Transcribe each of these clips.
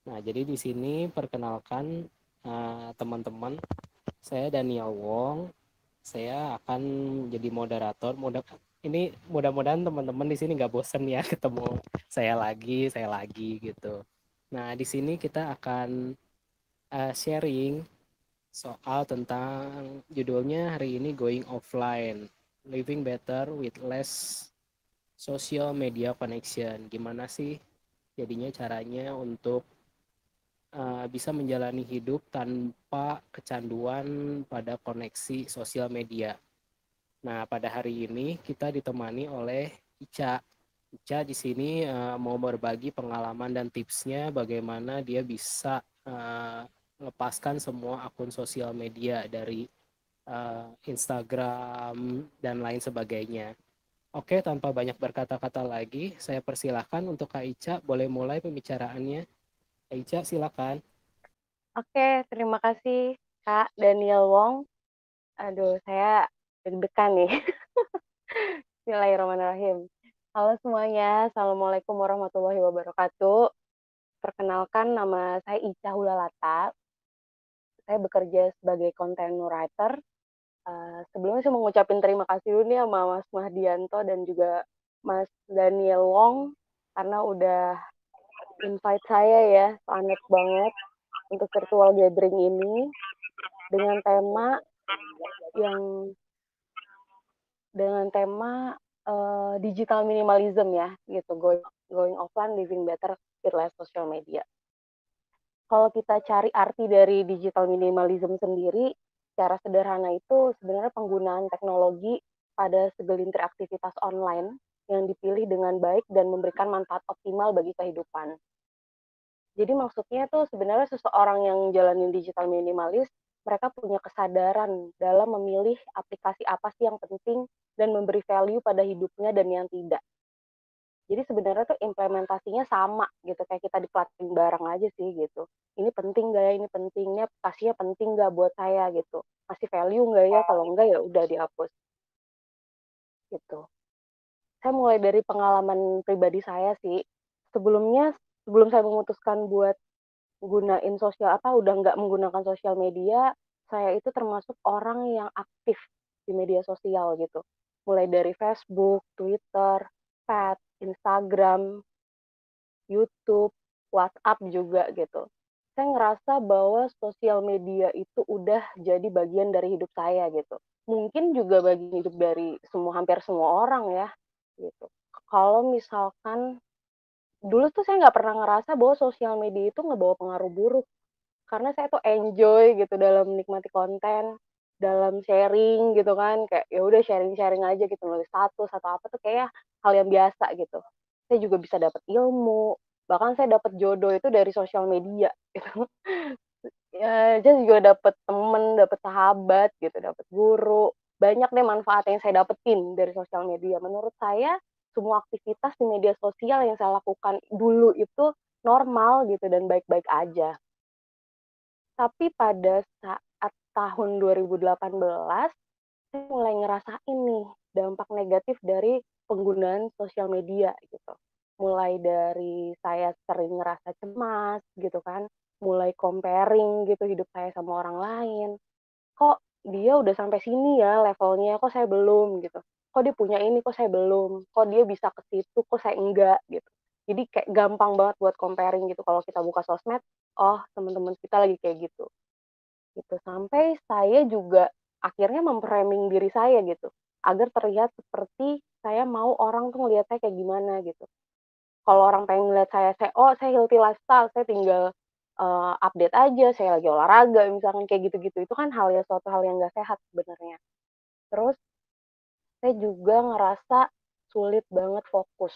Nah, jadi di sini perkenalkan teman-teman, saya Daniel Wong. Saya akan jadi moderator. Ini mudah-mudahan teman-teman di sini nggak bosen ya ketemu saya lagi gitu. Nah, di sini kita akan sharing soal tentang judulnya hari ini Going Offline, Living Better with Less Social Media Connection. Gimana sih jadinya caranya untuk bisa menjalani hidup tanpa kecanduan pada koneksi sosial media. Nah, pada hari ini kita ditemani oleh Ica. Ica di sini mau berbagi pengalaman dan tipsnya bagaimana dia bisa melepaskan semua akun sosial media dari Instagram dan lain sebagainya. Oke, tanpa banyak berkata-kata lagi, saya persilahkan untuk Kak Ica boleh mulai pembicaraannya. Kak Ica, silakan. Oke, terima kasih Kak Daniel Wong. Aduh, saya deg-degan nih. Bismillahirrahmanirrahim. Halo semuanya, Assalamualaikum warahmatullahi wabarakatuh. Perkenalkan, nama saya Ica Hulalata. Saya bekerja sebagai content writer. Sebelumnya saya mau ngucapin terima kasih dulu nih sama Mas Mahdianto dan juga Mas Daniel Wong karena udah invite saya ya, planet banget untuk virtual gathering ini dengan tema yang dengan tema digital minimalism ya gitu, going offline living better with less social media. Kalau kita cari arti dari digital minimalism sendiri, secara sederhana itu sebenarnya penggunaan teknologi pada segelintir aktivitas online yang dipilih dengan baik dan memberikan manfaat optimal bagi kehidupan. Jadi maksudnya tuh sebenarnya seseorang yang jalanin digital minimalis, mereka punya kesadaran dalam memilih aplikasi apa sih yang penting dan memberi value pada hidupnya dan yang tidak. Jadi sebenarnya tuh implementasinya sama gitu, kayak kita dipelatin barang aja sih gitu. Ini penting nggak ya, ini pentingnya aplikasinya penting nggak buat saya gitu. Masih value nggak ya, kalau nggak ya udah dihapus gitu. Saya mulai dari pengalaman pribadi saya sih. Sebelumnya, sebelum saya memutuskan buat gunain sosial apa udah nggak menggunakan sosial media, saya itu termasuk orang yang aktif di media sosial gitu. Mulai dari Facebook, Twitter, Pet, Instagram, YouTube, WhatsApp juga gitu. Saya ngerasa bahwa sosial media itu udah jadi bagian dari hidup saya gitu. Mungkin juga bagian hidup dari hampir semua orang ya gitu. Kalau misalkan dulu tuh saya nggak pernah ngerasa bahwa sosial media itu ngebawa pengaruh buruk karena saya tuh enjoy gitu dalam menikmati konten, dalam sharing gitu kan, kayak ya udah sharing-sharing aja gitu, nulis status atau apa tuh kayak hal yang biasa gitu. Saya juga bisa dapat ilmu, bahkan saya dapat jodoh itu dari sosial media gitu. Ya, saya juga dapat temen, dapat sahabat gitu, dapat guru, banyak deh manfaat yang saya dapetin dari sosial media. Menurut saya, semua aktivitas di media sosial yang saya lakukan dulu itu normal gitu dan baik-baik aja. Tapi pada saat tahun 2018, saya mulai ngerasain nih dampak negatif dari penggunaan sosial media gitu. Mulai dari saya sering ngerasa cemas gitu kan, mulai comparing gitu hidup saya sama orang lain. Kok dia udah sampai sini ya levelnya, kok saya belum gitu. Kok dia punya ini, kok saya belum. Kok dia bisa ke situ, kok saya enggak gitu. Jadi kayak gampang banget buat comparing gitu kalau kita buka sosmed, oh teman-teman kita lagi kayak gitu gitu. Sampai saya juga akhirnya memframing diri saya gitu, agar terlihat seperti saya mau orang tuh ngelihat saya kayak gimana gitu. Kalau orang pengen ngelihat oh saya healthy lifestyle, saya tinggal, update aja, saya lagi olahraga misalkan kayak gitu-gitu, itu kan suatu hal yang nggak sehat sebenarnya. Terus saya juga ngerasa sulit banget fokus,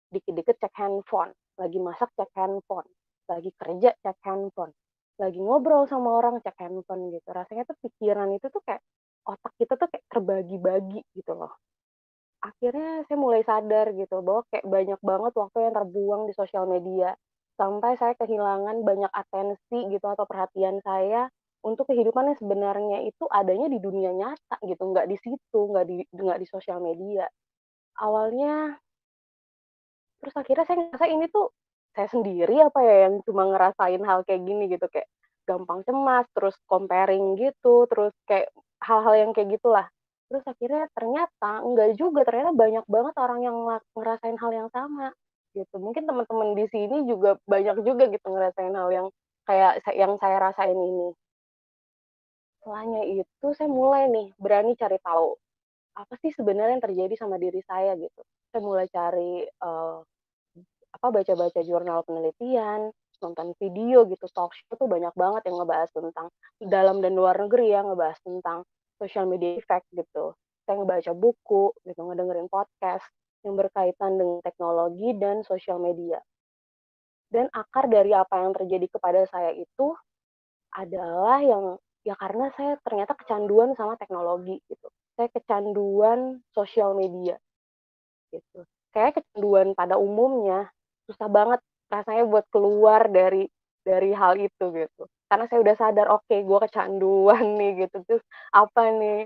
dikit-dikit cek handphone, lagi masak cek handphone, lagi kerja cek handphone, lagi ngobrol sama orang cek handphone gitu. Rasanya tuh pikiran itu tuh kayak otak kita tuh kayak terbagi-bagi gitu loh. Akhirnya saya mulai sadar gitu bahwa kayak banyak banget waktu yang terbuang di sosial media. Sampai saya kehilangan banyak atensi gitu atau perhatian saya untuk kehidupan yang sebenarnya itu adanya di dunia nyata gitu, nggak di situ, nggak di sosial media. Awalnya terus akhirnya saya ngerasa ini tuh saya sendiri apa ya yang cuma ngerasain hal kayak gini gitu, kayak gampang cemas, terus comparing gitu, terus kayak hal-hal yang kayak gitulah. Terus akhirnya ternyata enggak juga, ternyata banyak banget orang yang ngerasain hal yang sama, gitu. Mungkin teman-teman di sini juga banyak juga gitu ngerasain hal yang kayak yang saya rasain ini. Setelahnya itu saya mulai nih berani cari tahu, apa sih sebenarnya yang terjadi sama diri saya gitu. Saya mulai cari, baca-baca jurnal penelitian, nonton video gitu, talk show tuh banyak banget yang ngebahas tentang dalam dan luar negeri ya, ngebahas tentang social media effect gitu. Saya ngebaca buku gitu, ngedengerin podcast yang berkaitan dengan teknologi dan sosial media. Dan akar dari apa yang terjadi kepada saya itu adalah yang ya karena saya ternyata kecanduan sama teknologi gitu. Saya kecanduan sosial media gitu. Kayak kecanduan pada umumnya, susah banget rasanya buat keluar dari hal itu gitu. Karena saya udah sadar, oke gue kecanduan nih gitu, terus apa nih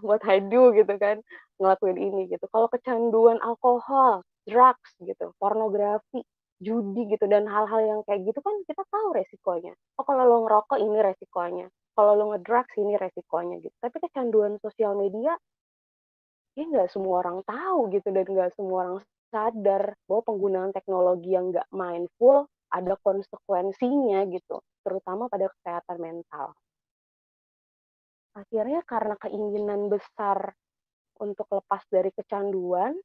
what I do gitu kan, ngelakuin ini gitu. Kalau kecanduan alkohol, drugs gitu, pornografi, judi gitu, dan hal-hal yang kayak gitu kan kita tahu resikonya. Oh kalau lo ngerokok ini resikonya, kalau lo ngedrugs ini resikonya gitu. Tapi kecanduan sosial media ya nggak semua orang tahu gitu dan nggak semua orang sadar bahwa penggunaan teknologi yang nggak mindful ada konsekuensinya gitu, terutama pada kesehatan mental. Akhirnya karena keinginan besar untuk lepas dari kecanduan,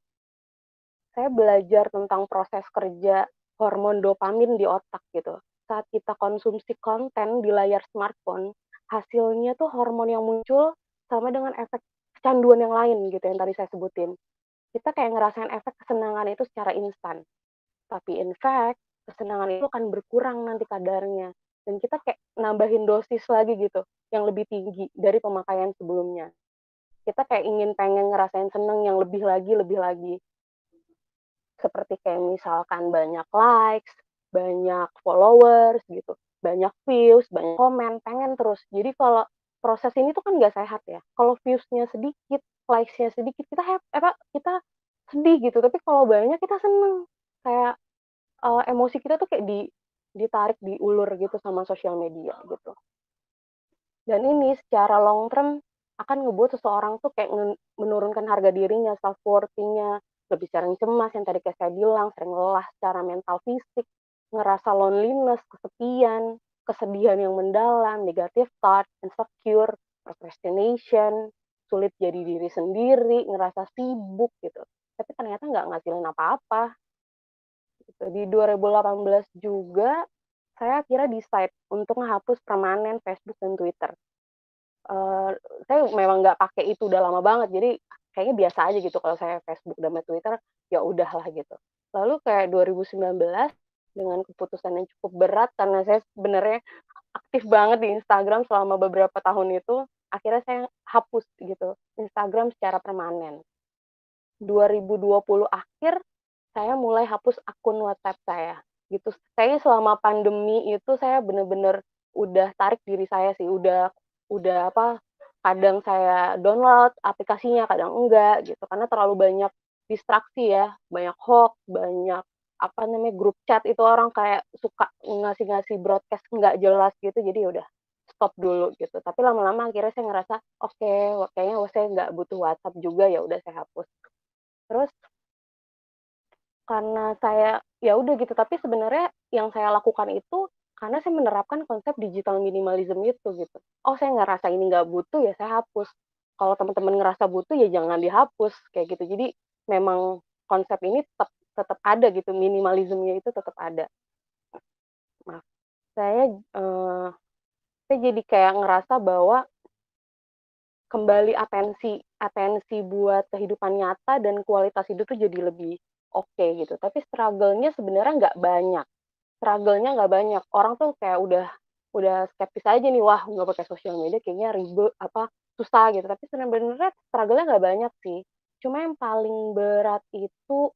saya belajar tentang proses kerja hormon dopamin di otak gitu. Saat kita konsumsi konten di layar smartphone, hasilnya tuh hormon yang muncul sama dengan efek kecanduan yang lain gitu yang tadi saya sebutin. Kita kayak ngerasain efek kesenangan itu secara instan. Tapi in fact, kesenangan itu akan berkurang nanti kadarnya. Dan kita kayak nambahin dosis lagi gitu, yang lebih tinggi dari pemakaian sebelumnya. Kita kayak ingin pengen ngerasain seneng yang lebih lagi, lebih lagi. Seperti kayak misalkan banyak likes, banyak followers gitu, banyak views, banyak komen, pengen terus. Jadi kalau proses ini tuh kan nggak sehat ya. Kalau viewsnya sedikit, likes-nya sedikit, kita sedih gitu. Tapi kalau banyak kita seneng. Kayak emosi kita tuh kayak ditarik, diulur gitu sama sosial media gitu. Dan ini secara long term akan ngebuat seseorang tuh kayak menurunkan harga dirinya, self worth-nya, lebih sering cemas yang tadi kayak saya bilang, sering lelah secara mental fisik, ngerasa loneliness, kesepian, kesedihan yang mendalam, negative thought, insecure, procrastination, sulit jadi diri sendiri, ngerasa sibuk gitu. Tapi ternyata nggak ngasilin apa-apa. Gitu. Di 2018 juga saya akhirnya decide untuk menghapus permanen Facebook dan Twitter. Eee, saya memang nggak pakai itu udah lama banget, jadi kayaknya biasa aja gitu kalau saya Facebook dan Twitter, ya udahlah gitu. Lalu kayak 2019 dengan keputusan yang cukup berat karena saya sebenarnya aktif banget di Instagram selama beberapa tahun itu, akhirnya saya hapus gitu Instagram secara permanen. 2020 akhir, saya mulai hapus akun WhatsApp saya, gitu. Kayaknya selama pandemi itu saya bener-bener udah tarik diri saya sih, kadang saya download aplikasinya, kadang enggak gitu, karena terlalu banyak distraksi ya, banyak hoax, banyak grup chat itu orang kayak suka ngasih-ngasih broadcast nggak jelas gitu, jadi ya udah stop dulu gitu. Tapi lama-lama akhirnya saya ngerasa, oke, kayaknya saya nggak butuh WhatsApp juga, ya udah saya hapus. Terus karena saya ya udah gitu, tapi sebenarnya yang saya lakukan itu karena saya menerapkan konsep digital minimalism itu gitu. Oh, saya ngerasa ini nggak butuh, ya saya hapus. Kalau teman-teman ngerasa butuh, ya jangan dihapus, kayak gitu. Jadi memang konsep ini tetap tetap ada gitu, minimalismnya itu tetap ada. Maaf, saya jadi kayak ngerasa bahwa kembali atensi atensi buat kehidupan nyata dan kualitas hidup tuh jadi lebih oke gitu. Tapi struggle-nya sebenarnya nggak banyak. Struggle-nya nggak banyak. Orang tuh kayak udah skeptis aja nih, wah nggak pakai sosial media kayaknya ribet susah gitu. Tapi sebenarnya struggle-nya nggak banyak sih. Cuma yang paling berat itu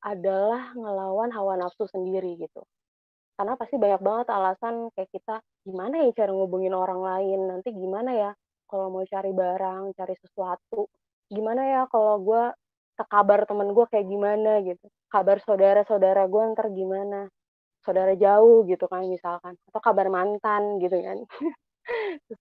adalah ngelawan hawa nafsu sendiri gitu. Karena pasti banyak banget alasan kayak kita, gimana ya cara ngubungin orang lain, nanti gimana ya kalau mau cari barang, cari sesuatu, gimana ya kalau gue kabar temen gue kayak gimana gitu, kabar saudara-saudara gue ntar gimana. saudara jauh gitu kan misalkan, atau kabar mantan gitu kan.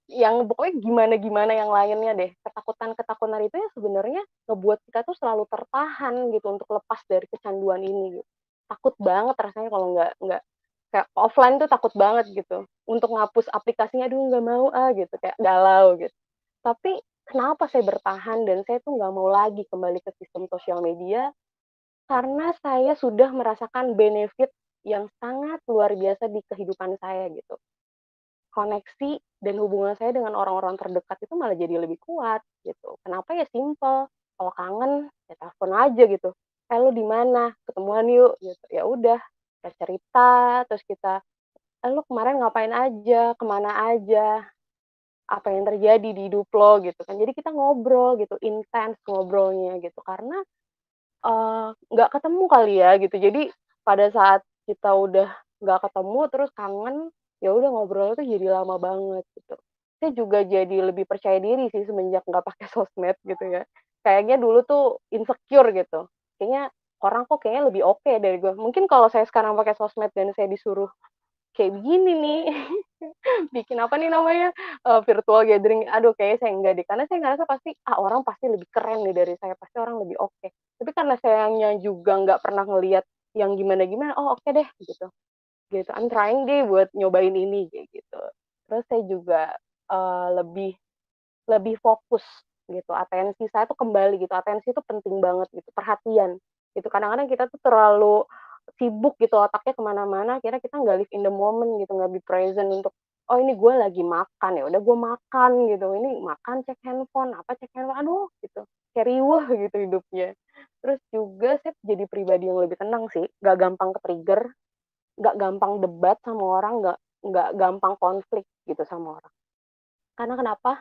Yang pokoknya gimana-gimana yang lainnya deh, ketakutan-ketakutan itu ya sebenarnya ngebuat kita tuh selalu tertahan gitu untuk lepas dari kecanduan ini gitu. Takut banget rasanya kalau nggak kayak offline tuh takut banget gitu, untuk ngapus aplikasinya, "Aduh nggak mau ah," gitu, kayak galau gitu. Tapi kenapa saya bertahan dan saya tuh nggak mau lagi kembali ke sistem sosial media, karena saya sudah merasakan benefit yang sangat luar biasa di kehidupan saya gitu. Koneksi dan hubungan saya dengan orang-orang terdekat itu malah jadi lebih kuat gitu. Kenapa? Ya simple, kalau kangen ya telepon aja gitu, "Eh, lu di mana? Ketemuan yuk," gitu. Ya udah, kita cerita, terus kita, "Eh, lu kemarin ngapain aja? Kemana aja? Apa yang terjadi di hidup lo?" Gitu kan. Jadi kita ngobrol gitu, intens ngobrolnya gitu, karena nggak ketemu kali ya gitu. Jadi pada saat kita udah nggak ketemu terus kangen, ya udah ngobrolnya tuh jadi lama banget gitu. Saya juga jadi lebih percaya diri sih semenjak nggak pakai sosmed gitu ya. Kayaknya dulu tuh insecure gitu. Kayaknya orang kok kayaknya lebih oke dari gue. Mungkin kalau saya sekarang pakai sosmed dan saya disuruh kayak begini nih, bikin apa nih namanya, virtual gathering, aduh kayaknya saya enggak deh, karena saya ngerasa pasti, "Ah, orang pasti lebih keren nih dari saya, pasti orang lebih oke." Tapi karena sayanya juga nggak pernah ngelihat yang gimana-gimana, "Oh, oke deh," gitu gitu, "I'm trying deh buat nyobain ini," kayak gitu. Terus saya juga, lebih lebih fokus gitu, atensi saya tuh kembali gitu, atensi itu penting banget gitu, perhatian gitu. Kadang-kadang kita tuh terlalu sibuk gitu otaknya kemana mana akhirnya kita nggak live in the moment gitu, nggak be present untuk, "Oh ini gue lagi makan, ya udah gue makan," gitu, "ini makan cek handphone, apa cek handphone," aduh gitu, kayak riweuh gitu hidupnya. Terus juga saya jadi pribadi yang lebih tenang sih, nggak gampang ke-trigger, nggak gampang debat sama orang, nggak gampang konflik gitu sama orang. Karena kenapa?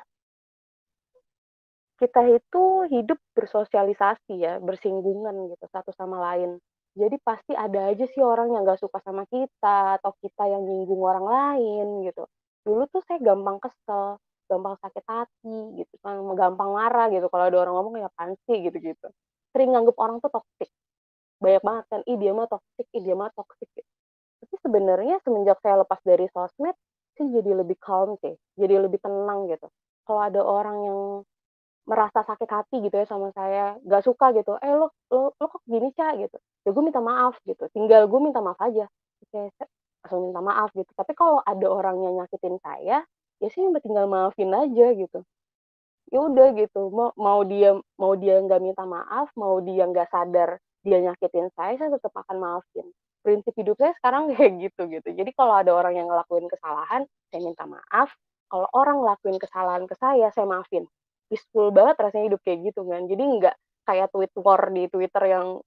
Kita itu hidup bersosialisasi ya, bersinggungan gitu satu sama lain. Jadi pasti ada aja sih orang yang nggak suka sama kita, atau kita yang nyinggung orang lain gitu. Dulu tuh saya gampang kesel, gampang sakit hati gitu kan, gampang marah gitu kalau ada orang ngomong, "Ya apaan sih?" Gitu-gitu. Sering nganggep orang tuh toxic, banyak banget kan, "Ih dia mah toxic, ih dia mah toxic," gitu. Tapi sebenarnya semenjak saya lepas dari sosmed, saya jadi lebih calm sih, jadi lebih tenang gitu. Kalau ada orang yang merasa sakit hati gitu ya sama saya, nggak suka gitu, "Eh, lo kok gini, Ca?" Gitu. Ya gue minta maaf gitu, tinggal gue minta maaf aja. Oke, langsung minta maaf gitu. Tapi kalau ada orang yang nyakitin saya, ya sih tinggal maafin aja gitu. Ya udah gitu, mau dia nggak minta maaf, mau dia nggak sadar dia nyakitin saya tetep akan maafin. Prinsip hidup saya sekarang kayak gitu. Jadi kalau ada orang yang ngelakuin kesalahan, saya minta maaf, kalau orang ngelakuin kesalahan ke saya maafin. Peaceful banget rasanya hidup kayak gitu kan. Jadi nggak kayak tweet war di Twitter yang,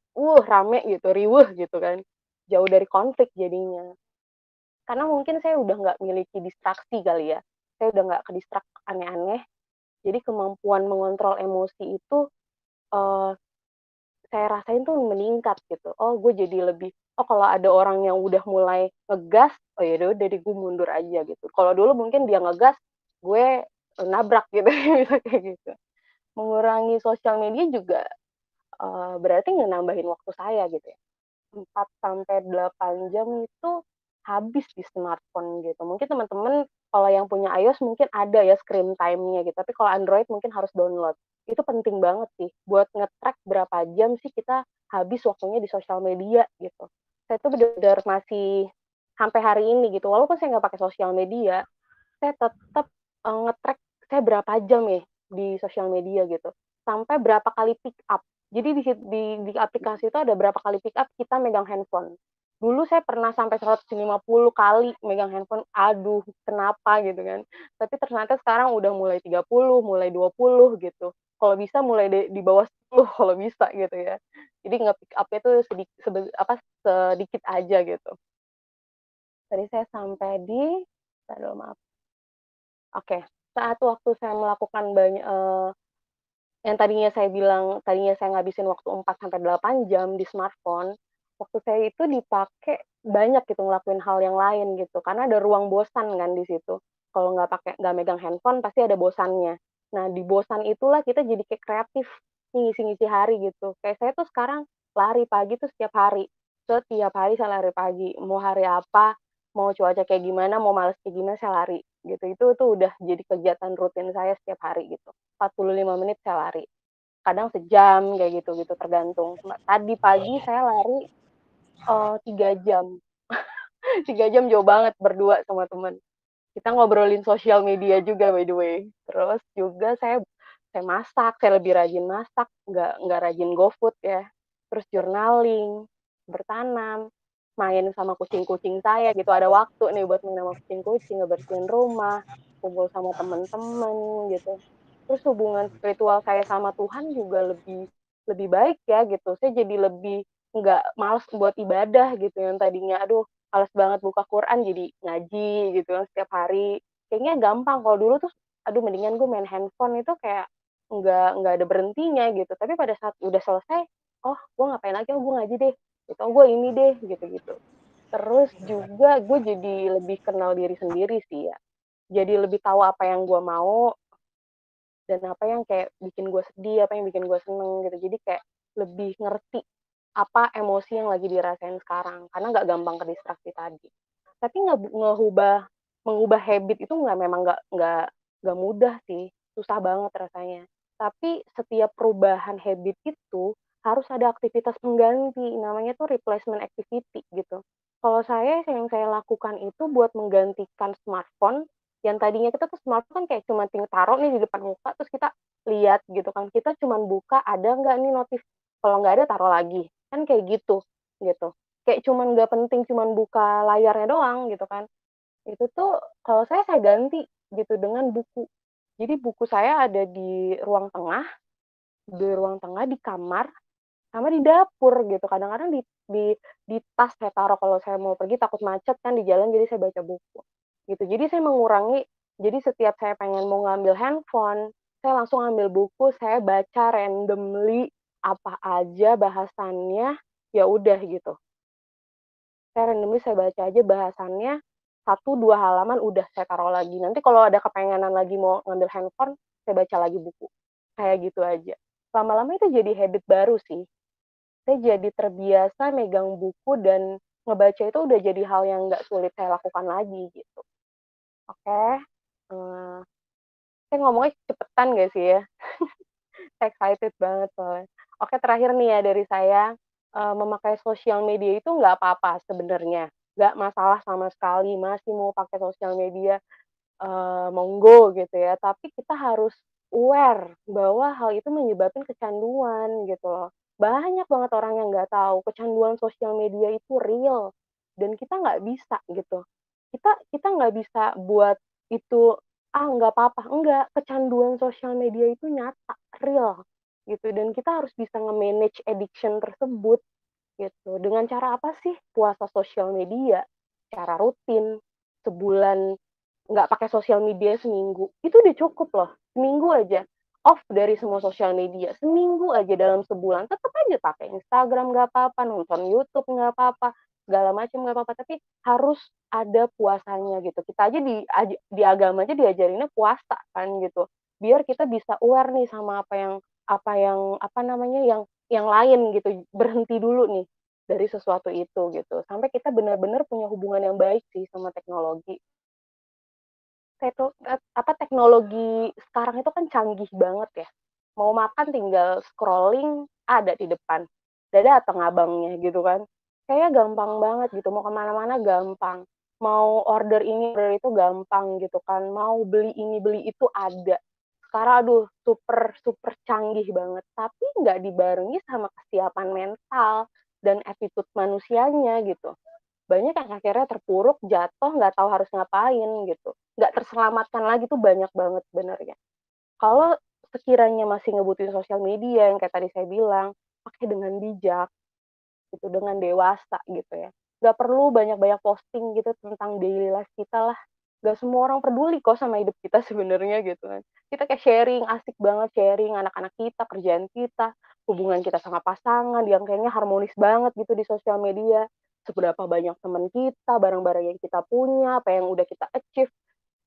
rame gitu, riweuh gitu kan. Jauh dari konflik jadinya. Karena mungkin saya udah nggak miliki distraksi kali ya. Saya udah nggak ke-distract aneh-aneh, jadi kemampuan mengontrol emosi itu, eee, saya rasain tuh meningkat gitu. Oh, gue jadi lebih, oh kalau ada orang yang udah mulai ngegas, oh ya udah deh gue mundur aja gitu. Kalau dulu mungkin dia ngegas, gue, nabrak gitu, bisa kayak gitu. Mengurangi sosial media juga, berarti nambahin waktu saya gitu ya. 4 sampai 8 jam itu habis di smartphone gitu. Mungkin teman-teman kalau yang punya iOS mungkin ada ya screen time-nya gitu, tapi kalau Android mungkin harus download. Itu penting banget sih buat nge-track berapa jam sih kita habis waktunya di sosial media gitu. Saya tuh bener-bener masih sampai hari ini gitu, walaupun saya nggak pakai sosial media, saya tetap, nge-track saya berapa jam ya di sosial media gitu, sampai berapa kali pick up. Jadi di aplikasi itu ada berapa kali pick up kita megang handphone. Dulu saya pernah sampai 150 kali megang handphone, aduh kenapa gitu kan. Tapi ternyata sekarang udah mulai 30, mulai 20 gitu. Kalau bisa mulai di bawah 10 kalau bisa gitu ya. Jadi nge-pick up-nya tuh sedikit aja gitu. Tadi saya sampai di aduh maaf. Oke, saat waktu saya melakukan yang tadinya saya ngabisin waktu 4 sampai 8 jam di smartphone, waktu saya itu dipakai banyak gitu ngelakuin hal yang lain gitu, karena ada ruang bosan kan di situ. Kalau nggak megang handphone pasti ada bosannya. Nah, di bosan itulah kita jadi kayak kreatif, nih ngisi-ngisi hari gitu. Kayak saya tuh sekarang lari pagi tuh setiap hari. Setiap hari saya lari pagi, mau hari apa, mau cuaca kayak gimana, mau males kayak gimana, saya lari, gitu. Itu tuh udah jadi kegiatan rutin saya setiap hari gitu, 45 menit saya lari. Kadang sejam kayak gitu, tergantung. Tadi pagi saya lari, 3 jam. 3 jam jauh banget berdua sama temen. Kita ngobrolin sosial media juga by the way. Terus juga saya masak, saya lebih rajin masak, nggak rajin GoFood ya. Terus journaling, bertanam, main sama kucing-kucing saya gitu. Ada waktu nih buat main sama kucing-kucing, ngebersihin rumah, kumpul sama temen-temen gitu. Terus hubungan spiritual saya sama Tuhan juga lebih lebih baik ya gitu. Saya jadi lebih nggak males buat ibadah gitu yang tadinya aduh males banget buka Quran jadi ngaji gitu kan setiap hari. Kayaknya gampang kalau dulu tuh aduh mendingan gue main handphone itu kayak nggak ada berhentinya gitu. Tapi pada saat udah selesai, oh gue ngapain lagi, oh gue ngaji deh, gitu, oh gue ini deh, gitu-gitu. Terus juga gue jadi lebih kenal diri sendiri sih ya. Jadi lebih tahu apa yang gue mau, dan apa yang kayak bikin gue sedih, apa yang bikin gue seneng gitu. Jadi kayak lebih ngerti apa emosi yang lagi dirasain sekarang, karena nggak gampang ke distraksi tadi. Tapi mengubah habit itu nggak mudah sih, susah banget rasanya. Tapi setiap perubahan habit itu harus ada aktivitas pengganti, namanya tuh replacement activity gitu. Kalau yang saya lakukan itu buat menggantikan smartphone, yang tadinya kita tuh smartphone kayak cuma tinggal taruh nih di depan muka, terus kita lihat gitu kan. Kita cuma buka, ada nggak nih notif, kalau nggak ada taruh lagi. Kan kayak gitu, gitu. Kayak cuman nggak penting cuman buka layarnya doang gitu kan. Itu tuh kalau saya ganti gitu dengan buku. Jadi buku saya ada di ruang tengah di kamar sama di dapur gitu. Kadang-kadang di tas saya taruh kalau saya mau pergi takut macet kan di jalan jadi saya baca buku. Gitu. Jadi saya mengurangi jadi setiap saya pengen mau ngambil handphone, saya langsung ambil buku, saya baca randomly apa aja bahasannya, ya udah gitu. Saya baca aja bahasannya, 1, 2 halaman udah saya taruh lagi. Nanti kalau ada kepengenan lagi mau ngambil handphone, saya baca lagi buku. Kayak gitu aja. Lama-lama itu jadi habit baru sih. Saya jadi terbiasa megang buku dan ngebaca itu udah jadi hal yang nggak sulit saya lakukan lagi gitu. Oke, saya ngomongnya cepetan nggak sih ya? Saya excited banget soalnya. Oke, terakhir nih ya dari saya, memakai sosial media itu nggak apa-apa sebenarnya, nggak masalah sama sekali, masih mau pakai sosial media, monggo gitu ya. Tapi kita harus aware bahwa hal itu menyebabkan kecanduan gitu loh. Banyak banget orang yang nggak tahu kecanduan sosial media itu real dan kita nggak bisa gitu. Kita kita nggak bisa buat itu, "Ah, nggak apa-apa." Enggak, kecanduan sosial media itu nyata, real gitu dan kita harus bisa nge-manage addiction tersebut gitu. Dengan cara apa sih? Puasa sosial media, secara rutin, sebulan nggak pakai sosial media seminggu, itu udah cukup loh. Seminggu aja, off dari semua sosial media, seminggu aja dalam sebulan, tetap aja pakai Instagram nggak apa-apa, nonton YouTube nggak apa-apa, segala macam nggak apa-apa, tapi harus ada puasanya gitu. Kita aja di agama aja diajarinnya puasa kan gitu, biar kita bisa aware nih sama apa namanya, yang lain gitu, berhenti dulu nih dari sesuatu itu gitu, sampai kita benar-benar punya hubungan yang baik sih sama teknologi. Teknologi sekarang itu kan canggih banget ya. Mau makan tinggal scrolling, ada di depan. Udah dateng abangnya gitu kan. Kayaknya gampang banget gitu, mau kemana mana gampang. Mau order ini, order itu gampang gitu kan. Mau beli ini, beli itu ada. Sekarang aduh super super canggih banget, tapi nggak dibarengi sama kesiapan mental dan attitude manusianya gitu. Banyak yang akhirnya terpuruk, jatuh, nggak tahu harus ngapain gitu. Nggak terselamatkan lagi tuh banyak banget sebenarnya. Kalau sekiranya masih ngebutuhin sosial media yang kayak tadi saya bilang, pakai dengan bijak gitu, dengan dewasa gitu ya. Nggak perlu banyak-banyak posting gitu tentang daily life kita lah. Nggak semua orang peduli kok sama hidup kita sebenarnya gitu kan. Kita kayak sharing, asik banget sharing anak-anak kita, kerjaan kita, hubungan kita sama pasangan yang kayaknya harmonis banget gitu di sosial media. Seberapa banyak teman kita, barang-barang yang kita punya, apa yang udah kita achieve,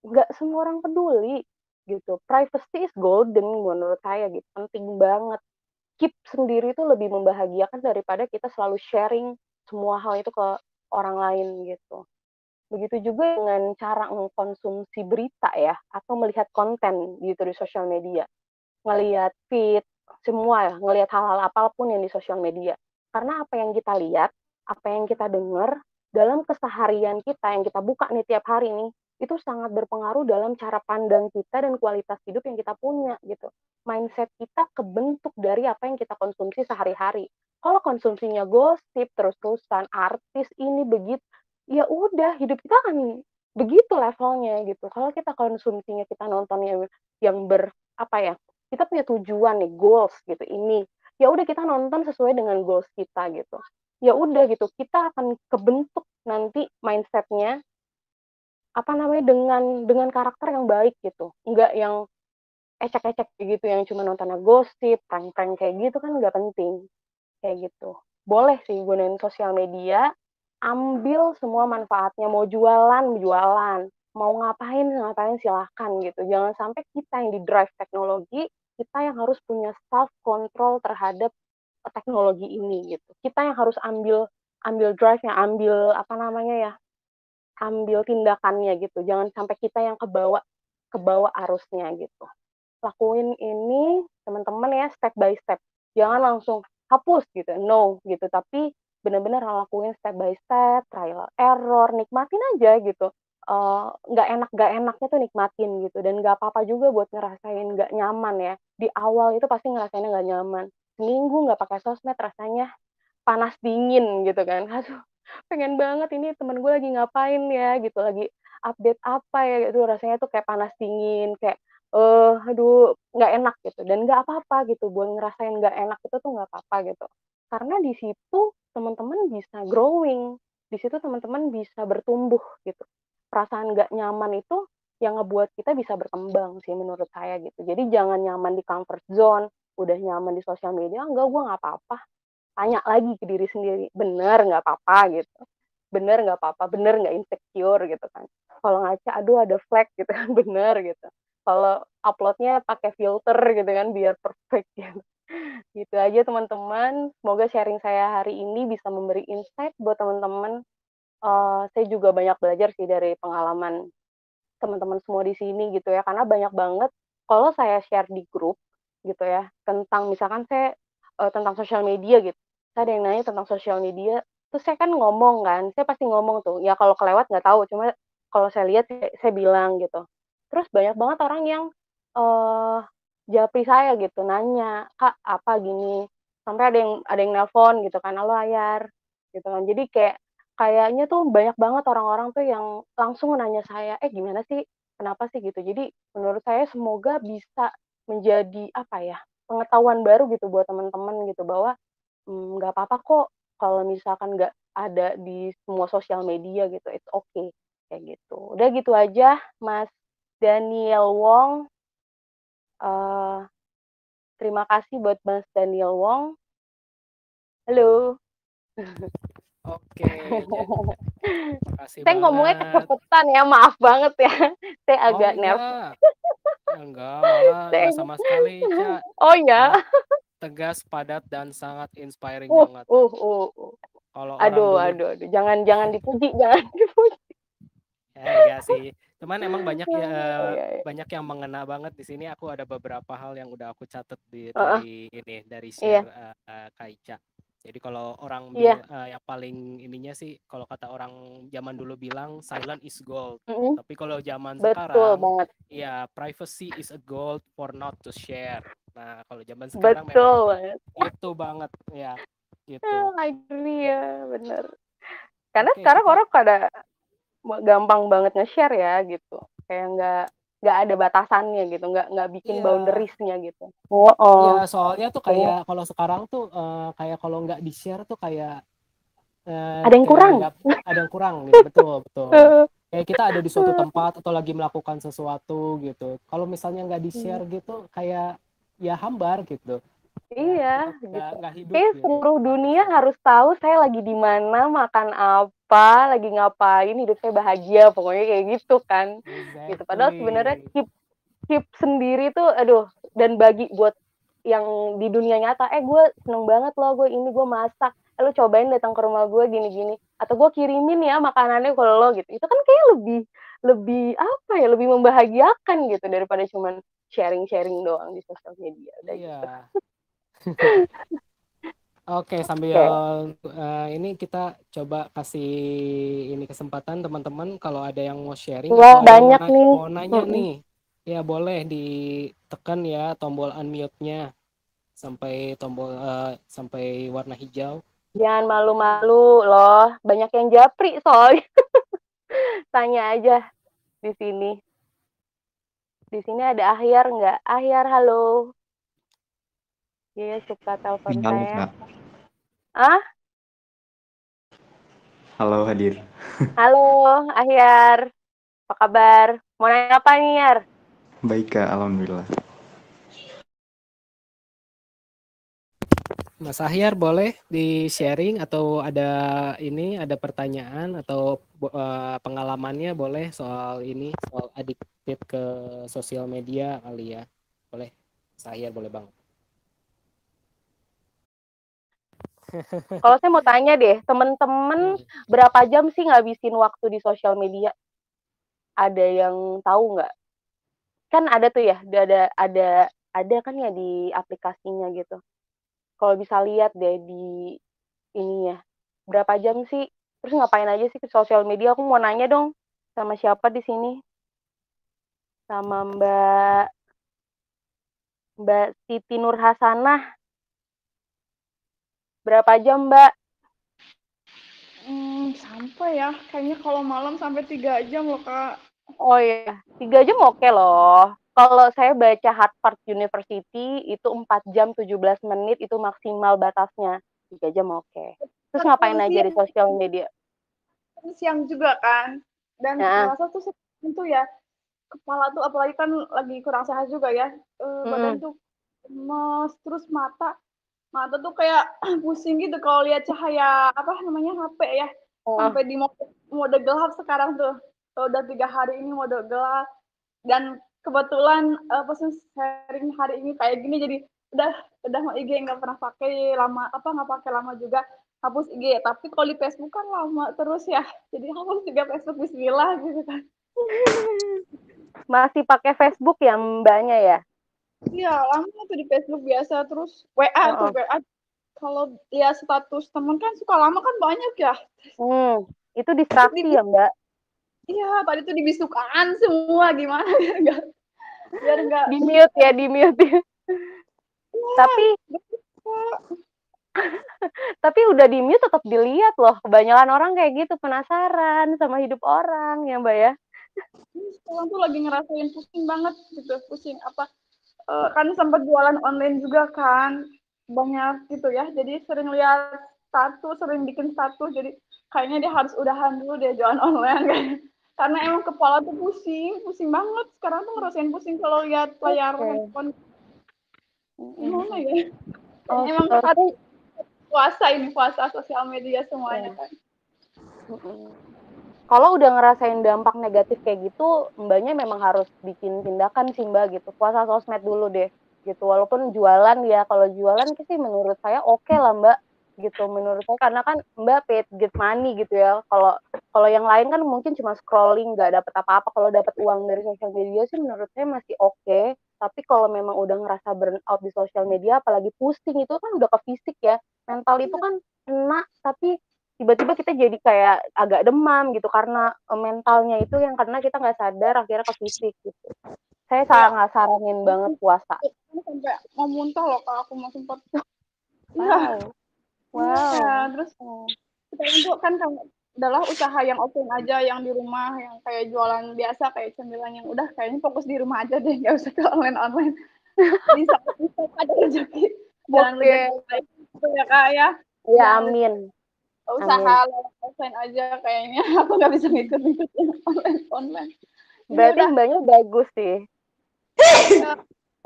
nggak semua orang peduli gitu. Privacy is golden menurut saya gitu, penting banget. Keep sendiri itu lebih membahagiakan daripada kita selalu sharing semua hal itu ke orang lain gitu. Begitu juga dengan cara mengkonsumsi berita ya, atau melihat konten gitu di sosial media. Ngelihat feed, semua ya, ngelihat hal-hal apapun yang di sosial media. Karena apa yang kita lihat, apa yang kita dengar, dalam keseharian kita yang kita buka nih tiap hari nih, itu sangat berpengaruh dalam cara pandang kita dan kualitas hidup yang kita punya gitu. Mindset kita kebentuk dari apa yang kita konsumsi sehari-hari. Kalau konsumsinya gosip, terus-terusan, artis ini begitu, ya udah hidup kita akan begitu levelnya gitu. Kalau kita konsumsinya kita nonton yang apa ya, kita punya tujuan nih, goals gitu, ini ya udah kita nonton sesuai dengan goals kita gitu, ya udah gitu kita akan kebentuk nanti mindsetnya apa namanya dengan karakter yang baik gitu, nggak yang ecek-ecek gitu yang cuma nontonnya gosip prank-prank kayak gitu kan nggak penting. Kayak gitu. Boleh sih gunain sosial media, ambil semua manfaatnya, mau jualan, jualan, mau ngapain, ngapain silahkan gitu. Jangan sampai kita yang di-drive teknologi, kita yang harus punya self control terhadap teknologi ini gitu. Kita yang harus ambil ambil drive-nya, ambil apa namanya ya, ambil tindakannya gitu. Jangan sampai kita yang kebawa arusnya gitu. Lakuin ini teman-teman ya step by step. Jangan langsung hapus gitu, no gitu. Tapi benar-benar lakuin step by step, trial error, nikmatin aja gitu. Nggak enaknya tuh nikmatin gitu. Dan nggak apa-apa juga buat ngerasain nggak nyaman ya. Di awal itu pasti ngerasainnya nggak nyaman. Seminggu nggak pakai sosmed rasanya panas dingin gitu kan. Aduh, pengen banget ini temen gue lagi ngapain ya gitu, lagi update apa ya gitu, rasanya tuh kayak panas dingin, kayak aduh nggak enak gitu, dan nggak apa-apa gitu buat ngerasain nggak enak itu tuh nggak apa-apa gitu, karena di situ teman-teman bisa growing, di situ teman-teman bisa bertumbuh gitu. Perasaan nggak nyaman itu yang ngebuat kita bisa berkembang sih menurut saya gitu. Jadi jangan nyaman di comfort zone, udah nyaman di sosial media, enggak gue nggak apa-apa, tanya lagi ke diri sendiri, bener nggak apa-apa gitu, bener nggak apa-apa, bener nggak insecure gitu kan. Kalau ngaca, aduh ada flag gitu kan, bener gitu. Kalau uploadnya pakai filter gitu kan, biar perfect gitu. Gitu aja teman-teman. Semoga sharing saya hari ini bisa memberi insight buat teman-teman. Saya juga banyak belajar sih dari pengalaman teman-teman semua di sini gitu ya, karena banyak banget kalau saya share di grup gitu ya tentang misalkan saya tentang sosial media gitu, saya ada yang nanya tentang sosial media, terus saya kan ngomong kan, saya pasti ngomong tuh ya, kalau kelewat nggak tahu, cuma kalau saya lihat saya bilang gitu. Terus banyak banget orang yang eh japri saya gitu, nanya kak apa gini, sampai ada yang nelpon gitu kan, halo Ayar gitu kan. Jadi kayaknya tuh banyak banget orang-orang tuh yang langsung nanya saya, gimana sih? Kenapa sih?" Gitu. Jadi menurut saya semoga bisa menjadi, apa ya, pengetahuan baru gitu buat teman-teman gitu, bahwa, nggak apa-apa kok kalau misalkan nggak ada di semua sosial media gitu, it's okay, kayak gitu. Udah gitu aja, Mas Daniel Wong, eee, terima kasih buat Mas Daniel Wong. Halo. Oke, makasih Saya ngomongnya banget. kecepatan ya, maaf banget ya. Saya Oh agak nervous. enggak, malah Saya enggak sama sekali, Ca. oh ya? Malah tegas, padat, dan sangat inspiring banget. Uh, uh, uh. Kalau orang Aduh, dulu, aduh, aduh. Jangan dipuji, jangan dipuji. enggak sih. Cuman emang Oh, iya, iya. banyak yang mengena banget di sini. Aku ada beberapa hal yang udah aku catat Heeh, dari share iya, Kak Ica. Jadi kalau orang iya, yang paling ininya sih, kalau kata orang zaman dulu bilang silent is gold. mhm, Tapi kalau zaman betul sekarang, banget, ya privacy is a gold for not to share. Nah, kalau zaman sekarang memang betul banget. itu banget ya, gitu. I agree ya, bener. Karena Oke, sekarang kita orang pada gampang banget nge-share ya gitu. Kayak nggak ada batasannya gitu, nggak bikin iya. boundaries-nya gitu. Oh, oh. Iya, soalnya tuh kayak Kayaknya kalau sekarang tuh kayak kalau nggak di-share tuh kayak ada yang kayak kurang. nggak ada yang kurang gitu. Betul, betul. Kayak kita ada di suatu tempat atau lagi melakukan sesuatu gitu. Kalau misalnya nggak di-share gitu, kayak ya hambar gitu. Ya, Iya, kita gitu. nggak hidup Kayak gitu seluruh tanpa dunia di-share. harus tahu saya lagi di mana, makan apa, lagi ngapain, hidup saya bahagia, pokoknya kayak gitu kan. Gitu. Padahal sebenarnya Exactly. keep keep sendiri tuh, aduh, dan bagi buat yang di dunia nyata, gue seneng banget loh, gue ini, gue masak. lu cobain datang ke rumah gue gini-gini, atau gue kirimin ya makanannya ke lo gitu. Itu kan kayak lebih apa ya, lebih membahagiakan gitu daripada cuman sharing-sharing doang di sosial media udah gitu. Iya. Oke, sambil Oke. ini kita coba kasih ini kesempatan teman-teman kalau ada yang mau sharing Wah, atau ada yang banyak nih. mau nanya nih, ya boleh ditekan ya tombol unmute-nya sampai warna hijau. Jangan malu-malu loh, banyak yang japri soalnya. Tanya aja di sini. Di sini ada Ahyar nggak? Ahyar, halo. Dia suka telepon Halo saya. Kak, Ah, halo hadir. halo Ahyar. Apa kabar? Mau nanya apa nih, Yar? Baik Kak, Alhamdulillah. Mas Ahyar boleh di-sharing atau ada pertanyaan atau pengalamannya boleh soal addicted ke sosial media kali ya. Boleh. Mas Ahyar boleh banget. Kalau saya mau tanya deh, temen-temen berapa jam sih ngabisin waktu di sosial media? Ada yang tahu nggak? Kan ada tuh ya, ada kan ya di aplikasinya gitu. Kalau bisa lihat deh di ini ya, berapa jam sih? Terus ngapain aja sih ke sosial media? Aku mau nanya dong sama siapa di sini? Sama Mbak Siti Nur Hasanah. Berapa jam, Mbak? Sampai ya. Kayaknya kalau malam sampai 3 jam loh, Kak. Oh iya, 3 jam oke loh. Kalau saya baca Harvard University itu 4 jam 17 menit itu maksimal batasnya. 3 jam oke. Terus Kan ngapain aja di sosial media? siang juga kan. Dan Nah, kerasa tuh itu ya, kepala tuh apalagi kan lagi kurang sehat juga ya. Badan tuh lemes, terus mata tuh kayak pusing gitu kalau lihat cahaya apa namanya HP ya. oh, Sampai di mode gelap sekarang tuh. Udah 3 hari ini mode gelap. Dan kebetulan pesan sharing hari ini kayak gini jadi udah udah mau IG nggak pernah pakai lama apa nggak pakai lama juga hapus IG tapi kalau di Facebook kan lama terus ya jadi hapus juga Facebook Bismillah gitu kan. masih pakai Facebook ya Mbaknya ya? Iya lama tuh di Facebook biasa terus WA tuh Oh, WA kalau lihat status teman kan suka lama kan banyak ya. itu distraksi ya Mbak? Iya tadi tuh dibisukan semua gimana biar nggak Di mute ya, di mute. tapi tapi udah di mute tetap dilihat loh. Kebanyakan orang kayak gitu penasaran sama hidup orang ya Mbak ya. sekarang tuh lagi ngerasain pusing banget gitu pusing apa kan sempat jualan online juga kan banyak gitu ya jadi sering lihat status sering bikin status jadi kayaknya dia harus udahan dulu dia jualan online kan karena emang kepala tuh pusing pusing banget sekarang tuh ngerasain pusing kalau lihat layar handphone gimana ya kayaknya emang harus puasa sosial media semuanya kan. Kalau udah ngerasain dampak negatif kayak gitu, Mbaknya memang harus bikin tindakan sih Mbak gitu. Puasa sosmed dulu deh gitu. Walaupun jualan ya, kalau jualan sih menurut saya oke lah Mbak gitu. Menurut saya karena kan Mbak paid get money gitu ya. Kalau kalau yang lain kan mungkin cuma scrolling nggak dapet apa-apa. Kalau dapat uang dari sosial media sih menurut saya masih oke. Tapi kalau memang udah ngerasa burn out di sosial media, apalagi pusing itu kan udah ke fisik ya. Mental itu kan kena, tapi tiba-tiba kita jadi kayak agak demam gitu karena mentalnya itu yang karena kita nggak sadar akhirnya ke fisik gitu. Saya Ya sangat saranin banget puasa. sampai mau muntah loh kalau aku mau sempat iya Wow, iya wow. terus sekarang tuh kan adalah usaha yang offline aja yang di rumah yang kayak jualan biasa kayak cemilan yang udah kayaknya fokus di rumah aja deh nggak usah ke online bisa bisa ada rezeki jalan Oke, rezeki baik gitu ya kak ya ya jangan amin, usaha amin. lewat offline aja kayaknya aku nggak bisa ngikut-ngikut yang online ini Berarti udah mbaknya bagus sih. ya,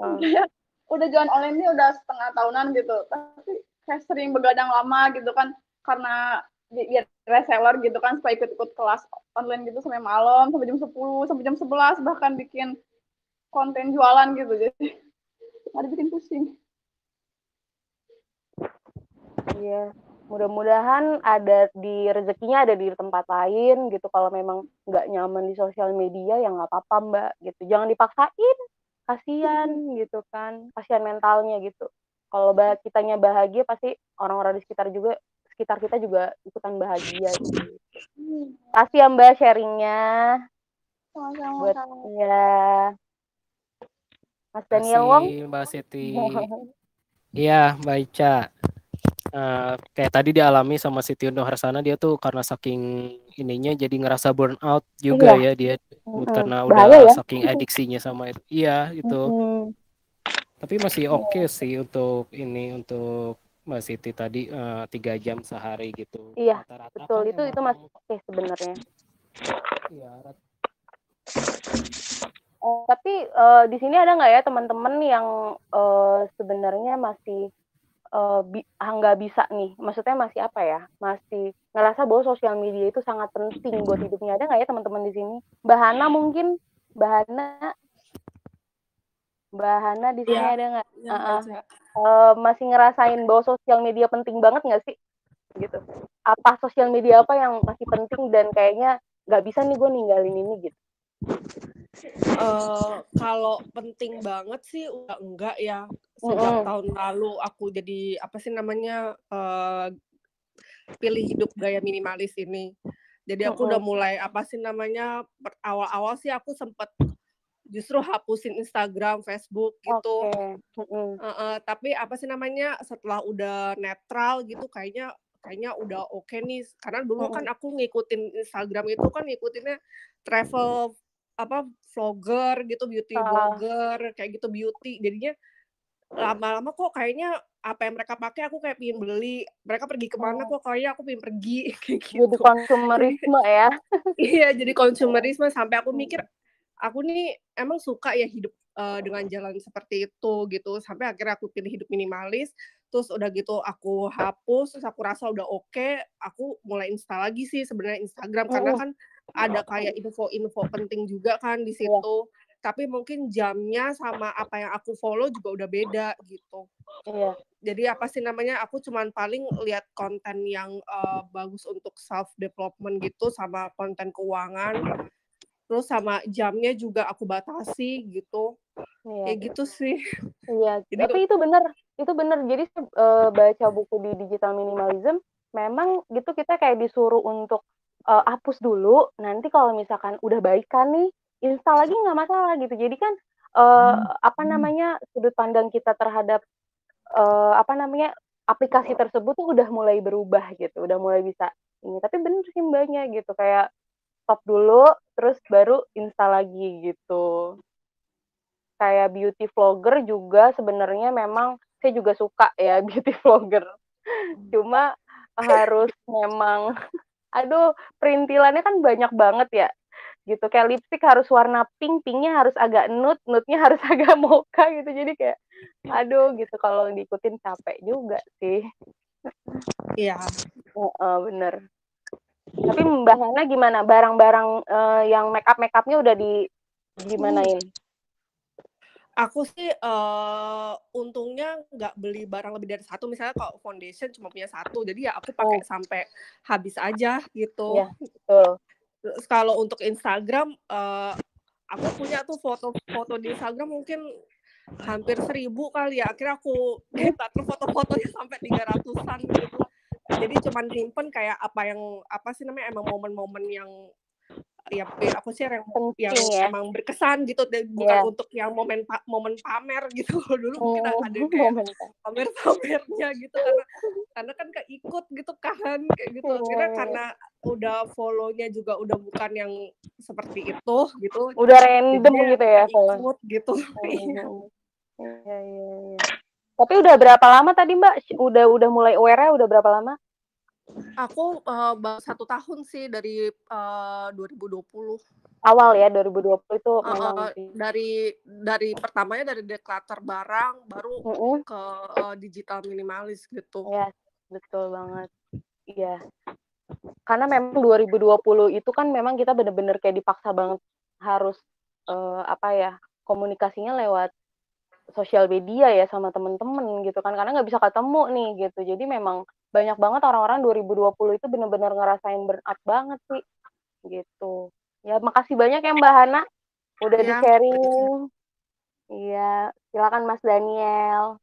Oh, udah jualan online ini udah setengah tahunan gitu tapi kayak sering begadang lama gitu kan karena biar reseller gitu kan supaya ikut-ikut kelas online gitu sampai malam sampai jam 10 sampai jam 11 bahkan bikin konten jualan gitu jadi ada bikin pusing. iya. Mudah-mudahan ada di rezekinya ada di tempat lain gitu. Kalau memang nggak nyaman di sosial media ya nggak apa-apa Mbak gitu. Jangan dipaksain, kasihan gitu kan, kasihan mentalnya gitu. Kalau kitanya bahagia pasti orang-orang di sekitar kita juga ikutan bahagia gitu. Kasih ya Mbak sharingnya Sama-sama buat Kak. ya Mas Daniel Wong. Kasih Mbak Siti. Iya, Mbak Ica. Kayak tadi dialami sama Siti Harsana, dia tuh karena saking ininya jadi ngerasa burn out juga Iya. ya dia karena Bahaya udah ya. saking adiksinya sama itu. Iya, itu. Tapi masih oke sih untuk Mbak Siti tadi 3 jam sehari gitu. Iya, Rata-rata betul. kan Itu emang masih oke sebenarnya. iya, Tapi di sini ada nggak ya teman-teman yang sebenarnya masih nggak bisa nih, maksudnya masih apa ya, masih ngerasa bahwa sosial media itu sangat penting buat hidupnya. Ada nggak ya teman-teman di sini? Mbak Hana mungkin, Mbak Hana di sini ada nggak? Masih ngerasain bahwa sosial media penting banget nggak sih? Gitu. Apa sosial media apa yang masih penting dan kayaknya nggak bisa nih gue ninggalin ini gitu? Kalau penting banget sih udah enggak ya. Sejak tahun lalu aku jadi apa sih namanya pilih hidup gaya minimalis ini. Jadi aku udah mulai apa sih namanya awal-awal sih aku sempat justru hapusin Instagram, Facebook gitu. Tapi apa sih namanya setelah udah netral gitu kayaknya udah oke nih. Karena dulu kan aku ngikutin Instagram itu kan ngikutinnya travel apa vlogger gitu, beauty blogger kayak gitu, beauty. Jadinya lama-lama kok kayaknya apa yang mereka pakai aku kayak pengen beli. Mereka pergi kemana kok kayaknya aku pengen pergi kayak gitu. Jadi konsumerisme ya. Iya, jadi konsumerisme sampai aku mikir aku nih emang suka ya hidup dengan jalan seperti itu gitu. Sampai akhirnya aku pilih hidup minimalis. Terus udah gitu aku hapus, terus aku rasa udah oke, aku mulai install lagi sih sebenarnya Instagram karena kan ada kayak info-info penting juga kan di situ. Tapi mungkin jamnya sama apa yang aku follow juga udah beda gitu. Iya. Jadi apa sih namanya aku cuman paling lihat konten yang bagus untuk self development gitu sama konten keuangan. Terus sama jamnya juga aku batasi gitu. Kayak gitu sih. Iya, Jadi, tapi itu benar. Jadi baca buku di digital minimalism memang gitu kita kayak disuruh untuk hapus dulu, nanti kalau misalkan udah baikan nih install lagi nggak masalah gitu. Jadi kan apa namanya sudut pandang kita terhadap apa namanya aplikasi tersebut tuh udah mulai berubah gitu, udah mulai bisa ini. Tapi bener sih mbaknya gitu, kayak stop dulu terus baru install lagi gitu. Kayak beauty vlogger juga sebenarnya memang saya juga suka ya beauty vlogger. Cuma harus memang aduh perintilannya kan banyak banget ya. Gitu kayak lipstick harus warna pink, pinknya harus agak nude, nude-nya harus agak mocha gitu. Jadi kayak aduh gitu kalau diikutin capek juga sih. Iya. Bener. Tapi Mbak Hana gimana? Barang-barang yang make-up-nya udah gimanain? Aku sih untungnya nggak beli barang lebih dari satu. Misalnya kalau foundation cuma punya satu, jadi ya aku pakai sampai habis aja gitu. Iya, betul. Terus kalau untuk Instagram, aku punya tuh foto di Instagram mungkin hampir 1.000 kali ya. Akhirnya aku terus foto-fotonya sampai 300-an gitu. Jadi cuman simpen kayak apa sih namanya emang momen-momen yang ya aku share yang emang berkesan gitu, bukan untuk yang momen pamer gitu. Dulu mungkin ada kayak pamernya gitu karena kan keikut gitu kan kayak gitu. Akhirnya karena udah follow-nya juga udah bukan yang seperti itu gitu. Udah random gitu ya ikut gitu. Iya. Tapi udah berapa lama tadi Mbak? Udah mulai aware-nya udah berapa lama? Aku baru 1 tahun sih dari 2020. Awal ya 2020 itu memang dari pertamanya dari declutter barang baru ke digital minimalis gitu. Iya, betul banget. Iya. Karena memang 2020 itu kan memang kita benar-benar kayak dipaksa banget harus komunikasinya lewat sosial media ya sama temen-temen gitu kan, karena nggak bisa ketemu nih gitu. Jadi memang banyak banget orang-orang 2020 itu bener-bener ngerasain burnout banget sih, gitu. Ya makasih banyak ya Mbak Hana, udah Ya, di-sharing. Iya, silakan Mas Daniel.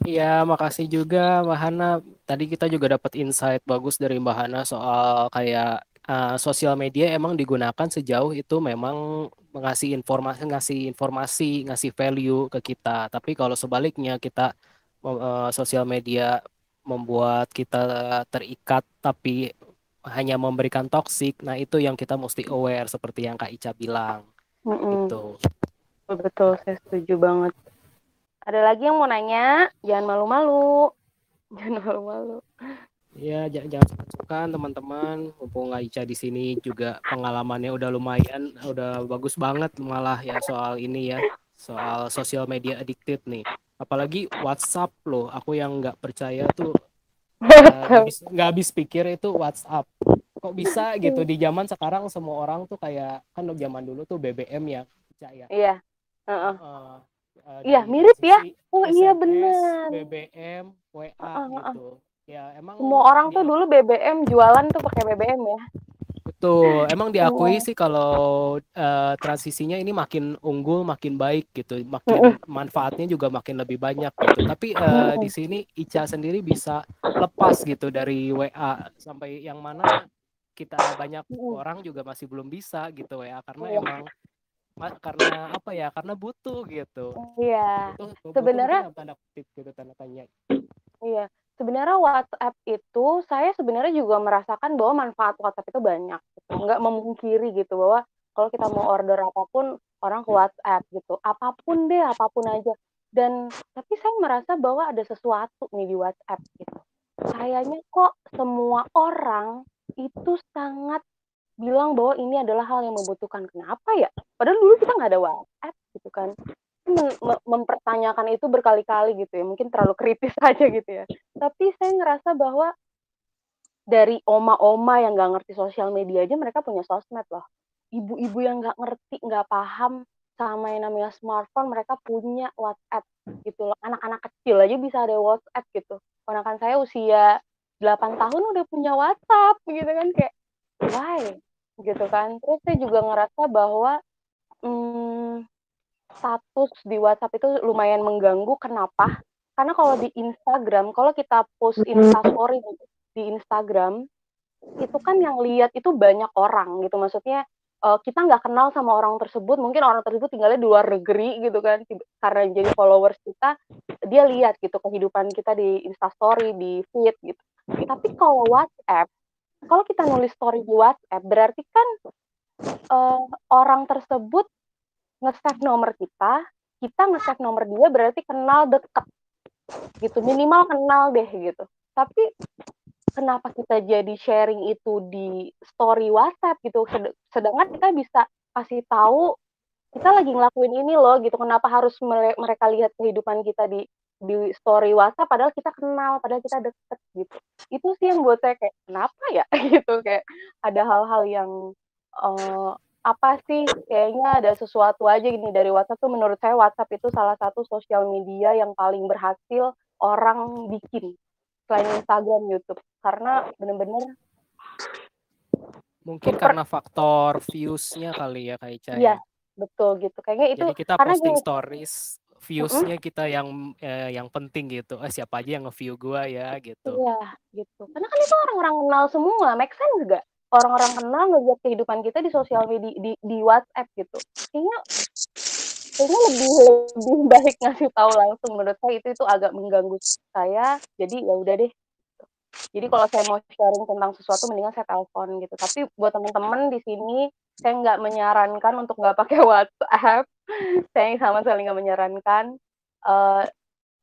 Iya, makasih juga Mbak Hana. Tadi kita juga dapat insight bagus dari Mbak Hana soal kayak sosial media emang digunakan sejauh itu memang ngasih value ke kita. Tapi kalau sebaliknya kita sosial media membuat kita terikat tapi hanya memberikan toksik, nah itu yang kita mesti aware seperti yang Kak Ica bilang. Gitu. Betul, saya setuju banget. Ada lagi yang mau nanya? Jangan malu-malu. Jangan malu-malu. Ya, jangan sungkan teman-teman. Mumpung Aicha di sini juga pengalamannya udah lumayan, udah bagus banget malah ya soal ini ya, soal sosial media addicted nih. Apalagi WhatsApp loh, aku yang nggak percaya tuh nggak habis pikir itu WhatsApp. Kok bisa gitu di zaman sekarang semua orang tuh kayak kan zaman dulu tuh BBM ya, Ica ya. Iya. Iya, Dari mirip ya. Oh iya SMS, bener. BBM, WA gitu. Ya emang Semua orang tuh dulu BBM jualan tuh pakai BBM ya. betul, emang diakui sih kalau transisinya ini makin unggul, makin baik gitu, makin manfaatnya juga makin lebih banyak gitu. Tapi di sini Ica sendiri bisa lepas gitu dari WA sampai yang mana kita banyak orang juga masih belum bisa gitu WA karena emang karena apa ya? Karena butuh gitu. Iya. Butuh Sebenarnya mungkin tanda kutip gitu, tanda tanya. Iya, sebenarnya WhatsApp itu saya sebenarnya juga merasakan bahwa manfaat WhatsApp itu banyak. Gitu. Nggak memungkiri gitu bahwa kalau kita mau order apapun orang ke WhatsApp gitu, apapun deh, apapun aja. Dan tapi saya merasa bahwa ada sesuatu nih di WhatsApp gitu. Kayaknya kok semua orang itu sangat bilang bahwa ini adalah hal yang membutuhkan. Kenapa ya? Padahal dulu kita nggak ada WhatsApp gitu kan. Mempertanyakan itu berkali-kali gitu ya, mungkin terlalu kritis aja gitu ya. Tapi saya ngerasa bahwa dari oma-oma yang nggak ngerti sosial media aja mereka punya sosmed loh. Ibu-ibu yang nggak ngerti, nggak paham sama yang namanya smartphone, mereka punya WhatsApp gitu loh. Anak-anak kecil aja bisa ada WhatsApp gitu. Ponakan saya usia 8 tahun udah punya WhatsApp gitu kan, kayak why gitu kan. Terus saya juga ngerasa bahwa status di WhatsApp itu lumayan mengganggu. Kenapa? Karena kalau di Instagram, kalau kita post Instastory di Instagram, itu kan yang lihat itu banyak orang gitu. Maksudnya kita nggak kenal sama orang tersebut, mungkin orang tersebut tinggalnya di luar negeri gitu kan, karena jadi followers kita, dia lihat gitu kehidupan kita di Instastory, di feed gitu. Tapi kalau WhatsApp, kalau kita nulis story di WhatsApp, berarti kan orang tersebut nge-save nomor kita nge-save nomor dia, berarti kenal deket gitu, minimal kenal deh gitu. Tapi kenapa kita jadi sharing itu di story WhatsApp gitu, sedangkan kita bisa kasih tahu kita lagi ngelakuin ini loh gitu. Kenapa harus mereka lihat kehidupan kita di story WhatsApp padahal kita kenal, padahal kita deket gitu. Itu sih yang buat saya kayak kenapa ya gitu, kayak ada hal-hal yang apa sih, kayaknya ada sesuatu aja gini dari WhatsApp tuh. Menurut saya WhatsApp itu salah satu sosial media yang paling berhasil orang bikin selain Instagram, YouTube, karena bener-bener mungkin karena faktor views-nya kali ya Kak Ica iya, ya. betul gitu. Kayaknya itu jadi kita karena posting stories, views-nya kita yang penting gitu. Siapa aja yang nge-view gua ya gitu. Iya, gitu. Karena kan itu orang-orang kenal semua, make sense nggak? Orang-orang kenal ngeliat kehidupan kita di sosial media, di WhatsApp gitu. Kayaknya lebih baik ngasih tahu langsung. Menurut saya itu agak mengganggu saya. Jadi ya udah deh. Jadi kalau saya mau sharing tentang sesuatu, mendingan saya telepon gitu. Tapi buat teman-teman di sini, saya nggak menyarankan untuk nggak pakai WhatsApp. Saya sama sekali nggak menyarankan.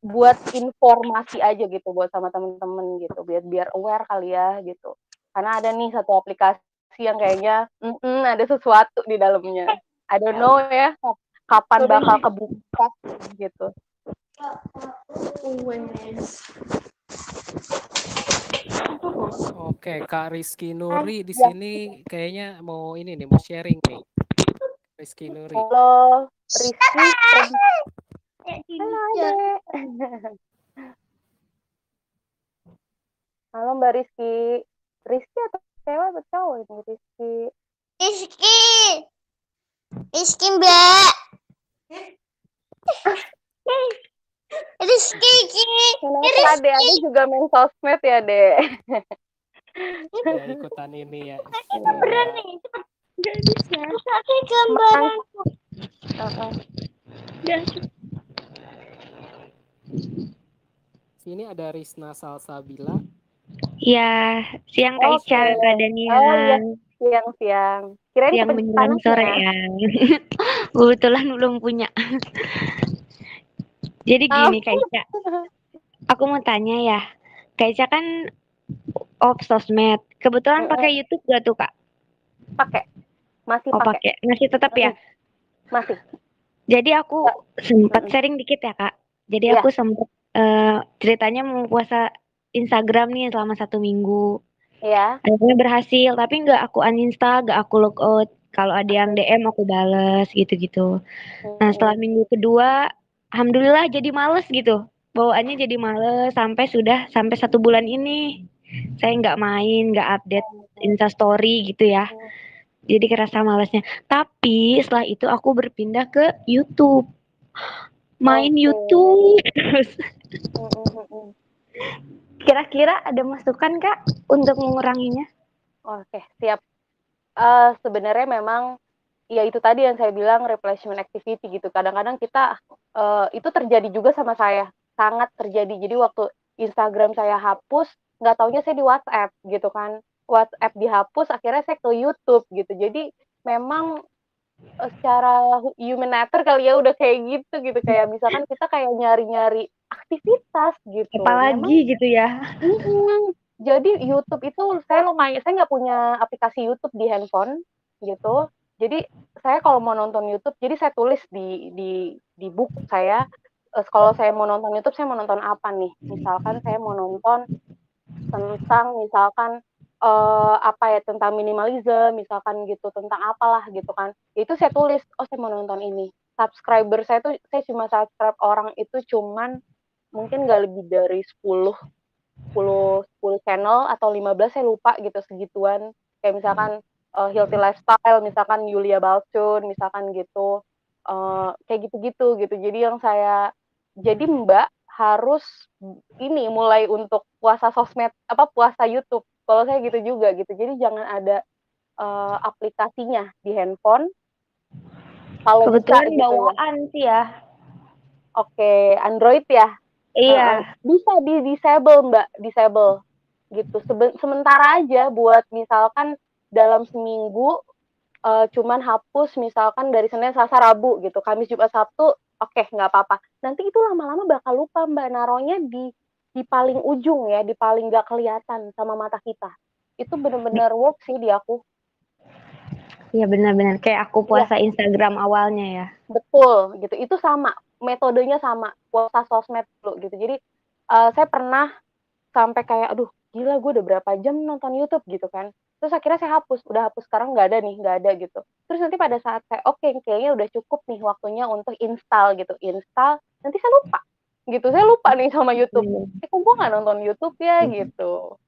Buat informasi aja gitu, buat sama temen-temen gitu, biar aware kali ya gitu. Karena ada nih satu aplikasi yang kayaknya ada sesuatu di dalamnya. I don't know ya kapan bakal kebuka gitu. Oke, Kak Rizky Nuri di sini kayaknya mau ini nih, mau sharing nih. Rizky Nuri. Halo, Rizky. Halo, Adek. Halo Mbak Rizky. Rizky atau cewek atau cowok ini Rizky? Rizky Mbak. Rizky. Kenapa Ade juga main sosmed ya, Dek? Ya ikutan ini ya. Gambaran nih. Gak bisa. Pakai gambaran. Sini ada Risna Salsabila. Ya, siang Kak Oke. Ica, Kak Daniel. Oh iya, siang-siang. Kirain Siang kepencet menjelang sore panasnya. ya. Kebetulan belum punya. Jadi gini Kak Ica, aku mau tanya ya. Kak Ica kan off sosmed. Kebetulan pakai YouTube gak tuh Kak? Pakai. Masih Oh pakai. pakai. Masih tetap ya? Masih. Jadi aku sempat sharing dikit ya Kak. Jadi Iya. aku sempat ceritanya mau puasa Instagram nih selama 1 minggu. Iya. Akhirnya berhasil, tapi nggak aku uninstall, nggak aku logout. Kalau ada yang DM aku bales gitu-gitu. Nah setelah minggu kedua, alhamdulillah jadi males gitu. Bawaannya jadi males sampai 1 bulan ini. Saya nggak main, nggak update Instastory gitu ya. Jadi kerasa malesnya. Tapi setelah itu aku berpindah ke YouTube. Main YouTube terus. Kira-kira ada masukan Kak untuk menguranginya? Oke, siap. Sebenarnya memang ya itu tadi yang saya bilang replacement activity gitu. Kadang-kadang kita itu terjadi juga sama saya, sangat terjadi. Jadi waktu Instagram saya hapus, nggak taunya saya di WhatsApp gitu kan. WhatsApp dihapus, akhirnya saya ke YouTube gitu. Jadi memang secara human nature kali ya udah kayak gitu. Kayak misalkan kita kayak nyari-nyari aktivitas gitu. Apalagi gitu ya. Jadi YouTube itu saya nggak punya aplikasi YouTube di handphone gitu. Jadi saya kalau mau nonton YouTube, jadi saya tulis di buku saya. Kalau saya mau nonton YouTube, saya mau nonton apa nih? Misalkan saya mau nonton tentang misalkan apa ya, tentang minimalism, misalkan gitu, tentang apalah gitu kan. Itu saya tulis, oh saya mau nonton ini. Subscriber saya cuma subscribe orang itu cuman mungkin nggak lebih dari 10 channel atau 15, saya lupa gitu, segituan. Kayak misalkan Healthy Lifestyle, misalkan Yulia Balchun, misalkan gitu. Kayak gitu-gitu gitu. Jadi Mbak harus ini mulai untuk puasa sosmed, puasa YouTube. Kalau saya gitu juga gitu. Jadi jangan ada aplikasinya di handphone. Kalau kebetulan bisa gitu bawaan sih ya. Oke, Android ya? Iya. Bisa disable Mbak, disable gitu. Sementara aja buat misalkan dalam seminggu cuman hapus misalkan dari Senin, Selasa, Rabu gitu. Kamis, Jumat, Sabtu, oke, nggak apa-apa. Nanti itu lama-lama bakal lupa Mbak, naruhnya di paling ujung ya, di paling nggak kelihatan sama mata kita. Itu benar-benar work sih di aku. Iya benar-benar kayak aku puasa Instagram awalnya ya. Betul gitu. Itu sama, metodenya sama, puasa sosmed dulu gitu. Jadi saya pernah sampai kayak aduh gila gue udah berapa jam nonton YouTube gitu kan. Terus akhirnya saya udah hapus, sekarang nggak ada gitu. Terus nanti pada saat saya kayaknya udah cukup nih waktunya untuk install, nanti saya lupa gitu. Saya lupa nih sama YouTube. Kok gue nggak nonton YouTube ya gitu.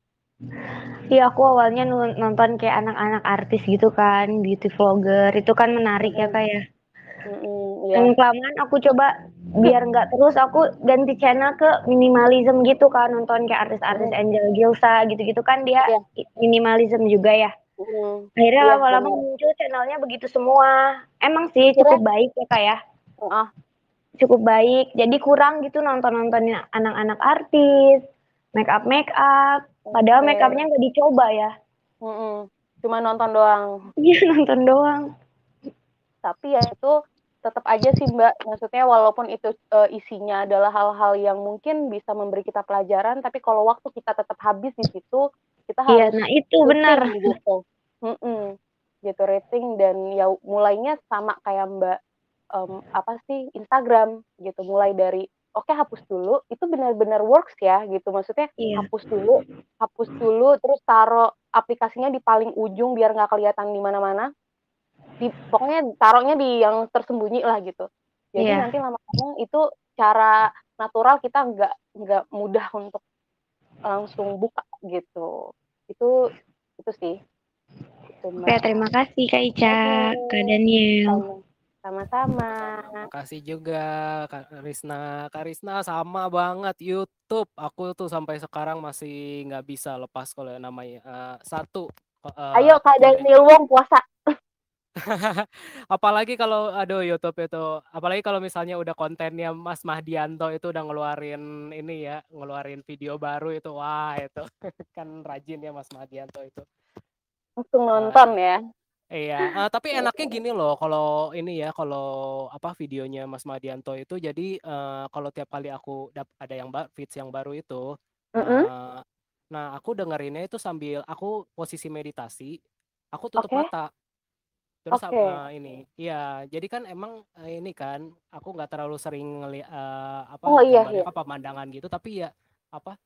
Iya aku awalnya nonton kayak anak-anak artis gitu kan, beauty vlogger, itu kan menarik ya Kak ya. Dan kelamaan aku coba biar nggak terus, aku ganti channel ke minimalism gitu kan, nonton kayak artis-artis Angel Gilsa gitu-gitu kan, dia minimalism juga ya. Akhirnya lama-lama muncul channelnya begitu semua. Emang sih cukup baik ya Kak ya. Cukup baik, jadi kurang gitu nonton-nontonin anak-anak artis, make up, padahal make upnya nggak dicoba ya. Cuma nonton doang. Iya nonton doang. Tapi ya itu tetap aja sih Mbak, maksudnya walaupun itu isinya adalah hal-hal yang mungkin bisa memberi kita pelajaran, tapi kalau waktu kita tetap habis di situ, kita harus nah itu benar gitu. Gitu rating, dan ya mulainya sama kayak Mbak Instagram gitu, mulai dari hapus dulu, itu benar-benar works ya gitu, maksudnya hapus dulu terus taruh aplikasinya di paling ujung biar nggak kelihatan di mana-mana. Pokoknya taruhnya di yang tersembunyi lah gitu. Jadi nanti lama-lama itu cara natural kita nggak mudah untuk langsung buka gitu. Itu sih. Itu, Oke, terima kasih Kak Ica, Kak Daniel. Sama-sama. Makasih juga Kak Risna. Kak Risna sama banget YouTube. Aku tuh sampai sekarang masih nggak bisa lepas kalau yang namanya satu. Ayo Kak Daniel Wong puasa. Apalagi kalau YouTube itu, apalagi kalau misalnya udah kontennya Mas Mahdianto itu udah ngeluarin ini ya, ngeluarin video baru itu, wah itu kan rajin ya Mas Mahdianto itu. Langsung nonton ya. Iya, tapi enaknya gini loh, kalau ini ya, kalau apa videonya Mas Mahdianto itu, jadi kalau tiap kali aku ada yang feeds yang baru itu, nah aku dengerinnya itu sambil aku posisi meditasi, aku tutup mata. Terus ini, iya, jadi kan emang ini kan, aku nggak terlalu sering ngelihat gambarnya apa pemandangan gitu, tapi ya apa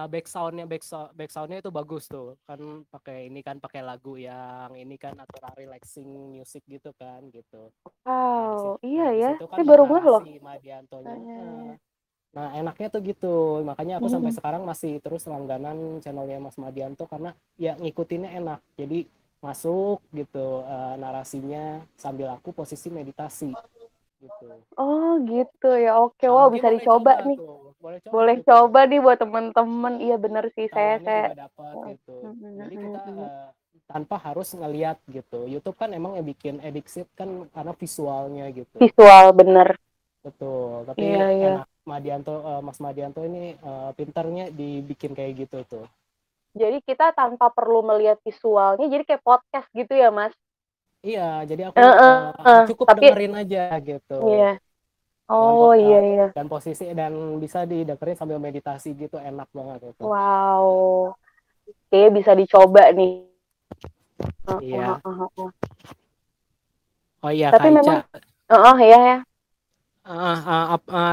backsoundnya itu bagus tuh, kan pakai ini kan pakai lagu yang ini kan natural relaxing music gitu kan gitu. Wow, iya ya. Itu kan baru ngeh loh. Mahdiantonya. Nah enaknya tuh gitu, makanya aku sampai sekarang masih terus langganan channelnya Mas Mahdianto karena ya ngikutinnya enak, jadi masuk gitu narasinya sambil aku posisi meditasi gitu. Oh gitu ya, oke. Wow, bisa dicoba nih. Boleh coba nih buat teman-teman. Iya bener sih, saya juga dapat gitu. Jadi kita tanpa harus ngelihat gitu. YouTube kan emang yang bikin addictive kan karena visualnya gitu. Visual bener. Betul, tapi enak Mas Mahdianto ini pintarnya dibikin kayak gitu tuh. Jadi kita tanpa perlu melihat visualnya, jadi kayak podcast gitu ya Mas? Iya, jadi aku cukup dengerin aja gitu. Iya. Oh iya. Dan posisi dan bisa didengerin sambil meditasi gitu, enak banget itu. Wow, oke bisa dicoba nih. Iya. Oh iya, tapi Kak memang, Ica. ya.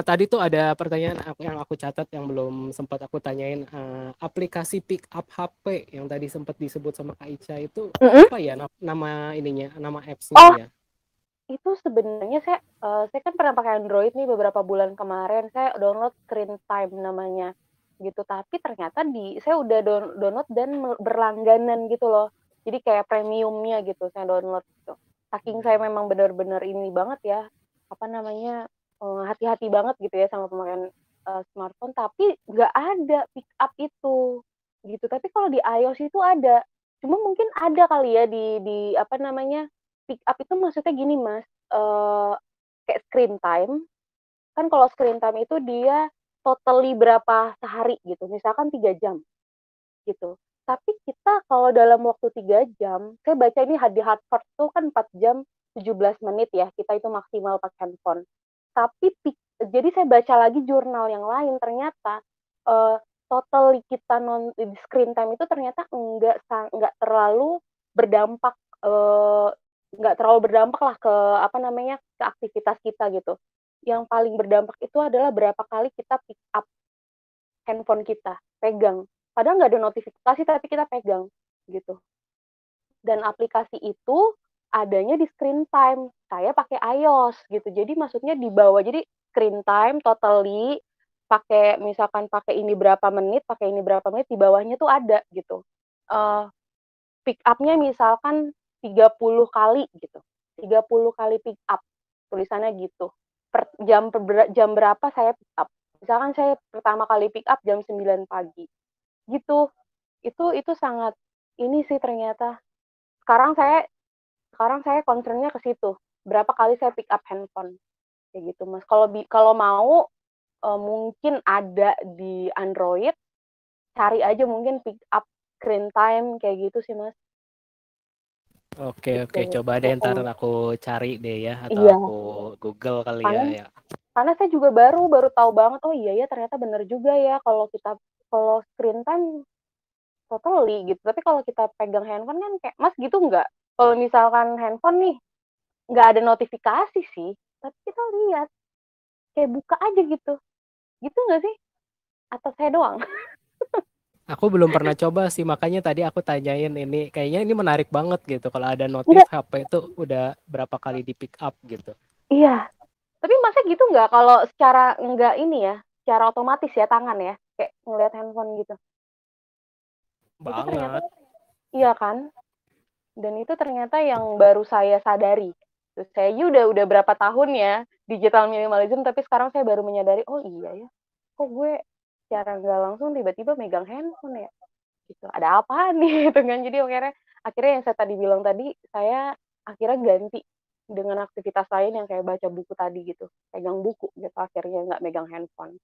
Tadi tuh ada pertanyaan yang aku catat yang belum sempat aku tanyain. Aplikasi pick up HP yang tadi sempat disebut sama Kak Ica itu apa ya nama ininya, nama apps-nya ya? Itu sebenarnya saya kan pernah pakai Android nih beberapa bulan kemarin, saya download Screen Time namanya gitu, tapi ternyata saya udah download dan berlangganan gitu loh, jadi kayak premiumnya gitu saya download gitu. Saking saya memang benar-benar ini banget ya, apa namanya, hati-hati banget gitu ya sama pemakaian smartphone, tapi nggak ada pick up itu gitu. Tapi kalau di iOS itu ada, cuma mungkin ada kali ya di apa namanya, pick up itu maksudnya gini Mas, kayak screen time, kan kalau screen time itu dia totally berapa sehari gitu, misalkan 3 jam gitu. Tapi kita kalau dalam waktu 3 jam, saya baca ini di Harvard tuh kan 4 jam 17 menit ya, kita itu maksimal pakai handphone. Tapi jadi saya baca lagi jurnal yang lain, ternyata totally kita screen time itu ternyata nggak terlalu berdampak lah ke apa namanya, ke aktivitas kita gitu. Yang paling berdampak itu adalah berapa kali kita pick up handphone kita, pegang. Padahal nggak ada notifikasi tapi kita pegang gitu. Dan aplikasi itu adanya di Screen Time. Saya pakai iOS gitu. Jadi maksudnya di bawah, jadi Screen Time totally misalkan pakai ini berapa menit, di bawahnya tuh ada gitu. Pick up-nya misalkan 30 kali gitu. 30 kali pick up. Tulisannya gitu. Jam berapa saya pick up. Misalkan saya pertama kali pick up jam 9 pagi. Gitu. Itu sangat ini sih ternyata. Sekarang saya concern-nya ke situ. Berapa kali saya pick up handphone. Kayak gitu, Mas. Kalau mau mungkin ada di Android, cari aja mungkin pick up screen time kayak gitu sih, Mas. Oke, coba deh ntar aku cari deh ya, atau aku Google kali ya. Karena saya juga baru tahu banget, oh iya ya ternyata bener juga ya kalau screen time totally gitu. Tapi kalau kita pegang handphone kan kayak, Mas gitu nggak? Kalau misalkan handphone nih nggak ada notifikasi sih, tapi kita lihat kayak buka aja gitu nggak sih? Atau saya doang? Aku belum pernah coba sih, makanya tadi aku tanyain ini, kayaknya ini menarik banget gitu. Kalau ada notif HP itu udah berapa kali di pick up gitu. Iya, tapi masa gitu nggak kalau secara nggak ini ya, secara otomatis ya tangan ya, kayak ngeliat handphone gitu. Itu ternyata, Banget. iya kan? Dan itu ternyata yang baru saya sadari. Terus saya udah berapa tahun ya digital minimalism, tapi sekarang saya baru menyadari, oh iya ya, kok gue secara nggak langsung tiba-tiba megang handphone ya, gitu. Ada apa nih, gitu kan? Jadi akhirnya yang saya tadi bilang tadi, saya akhirnya ganti dengan aktivitas lain yang kayak baca buku tadi gitu, pegang buku gitu, akhirnya nggak megang handphone,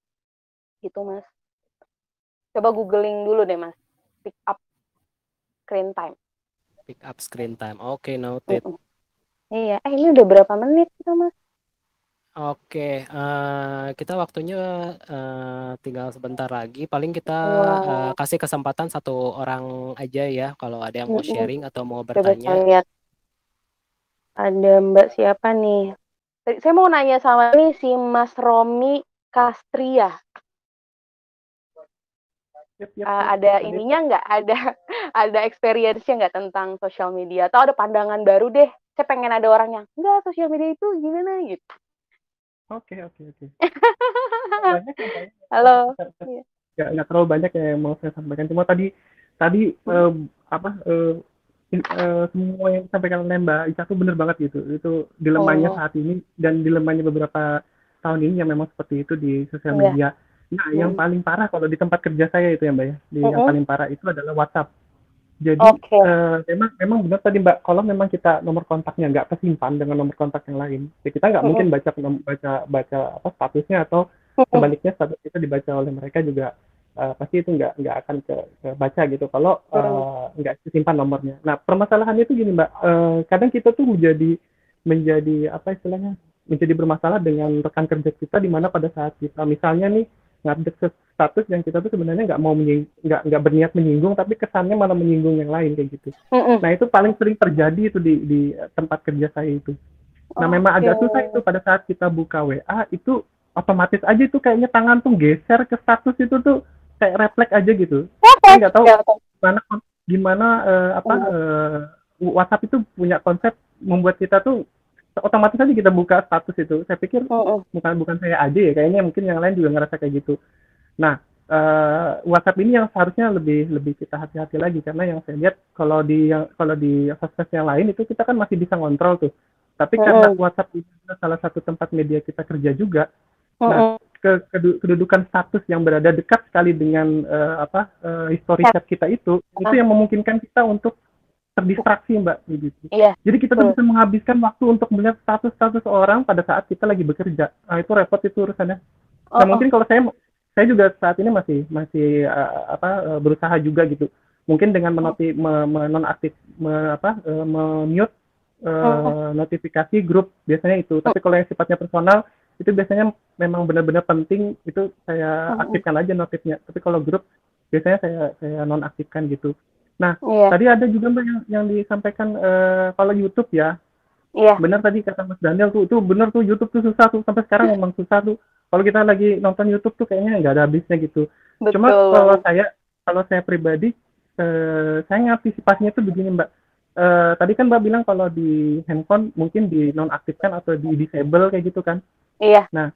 gitu Mas. Coba googling dulu deh Mas, pick up screen time. Pick up screen time. Oke, noted. Iya, ini udah berapa menit kita Mas? Oke, kita waktunya tinggal sebentar lagi. Paling kita kasih kesempatan satu orang aja ya, kalau ada yang mau sharing atau mau Coba bertanya. saya lihat. Ada Mbak siapa nih? Saya mau nanya sama ini si Mas Romi Kastria. Ada ininya nggak? Ada experience-nya nggak tentang sosial media? Atau ada pandangan baru deh? Saya pengen ada orang yang, enggak, sosial media itu gimana gitu. Oke. Banyak yang kayak Halo. Nggak terlalu banyak yang mau saya sampaikan. Cuma tadi semua yang disampaikan oleh Mbak Ica tuh benar banget gitu. Itu dilemanya saat ini dan dilemanya beberapa tahun ini yang memang seperti itu di sosial media. Nah, yang paling parah kalau di tempat kerja saya itu ya Mbak ya, yang paling parah itu adalah WhatsApp. Jadi memang benar tadi Mbak, kalau memang kita nomor kontaknya nggak kesimpan dengan nomor kontak yang lain, ya kita nggak mungkin baca statusnya, atau sebaliknya status itu dibaca oleh mereka juga pasti itu nggak akan kebaca gitu kalau nggak kesimpan nomornya. Nah, permasalahannya itu gini Mbak, kadang kita tuh menjadi apa istilahnya, menjadi bermasalah dengan rekan kerja kita, di mana pada saat kita misalnya nih ngupdate status yang kita tuh sebenarnya nggak berniat menyinggung, tapi kesannya malah menyinggung yang lain kayak gitu. Nah, itu paling sering terjadi itu di tempat kerja saya itu. Nah, memang agak susah itu pada saat kita buka WA itu otomatis aja itu kayaknya tangan tuh geser ke status itu tuh kayak refleks aja gitu. Saya nggak tahu gimana WhatsApp itu punya konsep membuat kita tuh otomatis aja kita buka status itu. Saya pikir bukan saya aja ya, kayaknya mungkin yang lain juga ngerasa kayak gitu. Nah, WhatsApp ini yang seharusnya lebih kita hati-hati lagi, karena yang saya lihat kalau di sosmed yang lain itu kita kan masih bisa ngontrol tuh. Tapi karena WhatsApp itu salah satu tempat media kita kerja juga. Nah, kedudukan status yang berada dekat sekali dengan history chat kita itu yang memungkinkan kita untuk terdistraksi Mbak gitu. Jadi kita tuh bisa menghabiskan waktu untuk melihat status orang pada saat kita lagi bekerja. Nah, itu repot itu urusannya. Nah, mungkin kalau saya juga saat ini masih berusaha juga gitu. Mungkin dengan menonaktif mute notifikasi grup biasanya itu. Tapi kalau yang sifatnya personal itu biasanya memang benar-benar penting, itu saya aktifkan aja notifnya. Tapi kalau grup biasanya saya nonaktifkan gitu. Nah, tadi ada juga Mbak yang disampaikan kalau YouTube ya. Benar tadi kata Mas Daniel tuh, itu benar tuh, YouTube tuh susah tuh, sampai sekarang memang susah tuh. Kalau kita lagi nonton YouTube tuh kayaknya nggak ada habisnya gitu. Betul. Cuma kalau saya pribadi, saya ngantisipasinya tuh begini Mbak. Tadi kan Mbak bilang kalau di handphone mungkin dinonaktifkan atau di disable kayak gitu kan. Iya. Nah,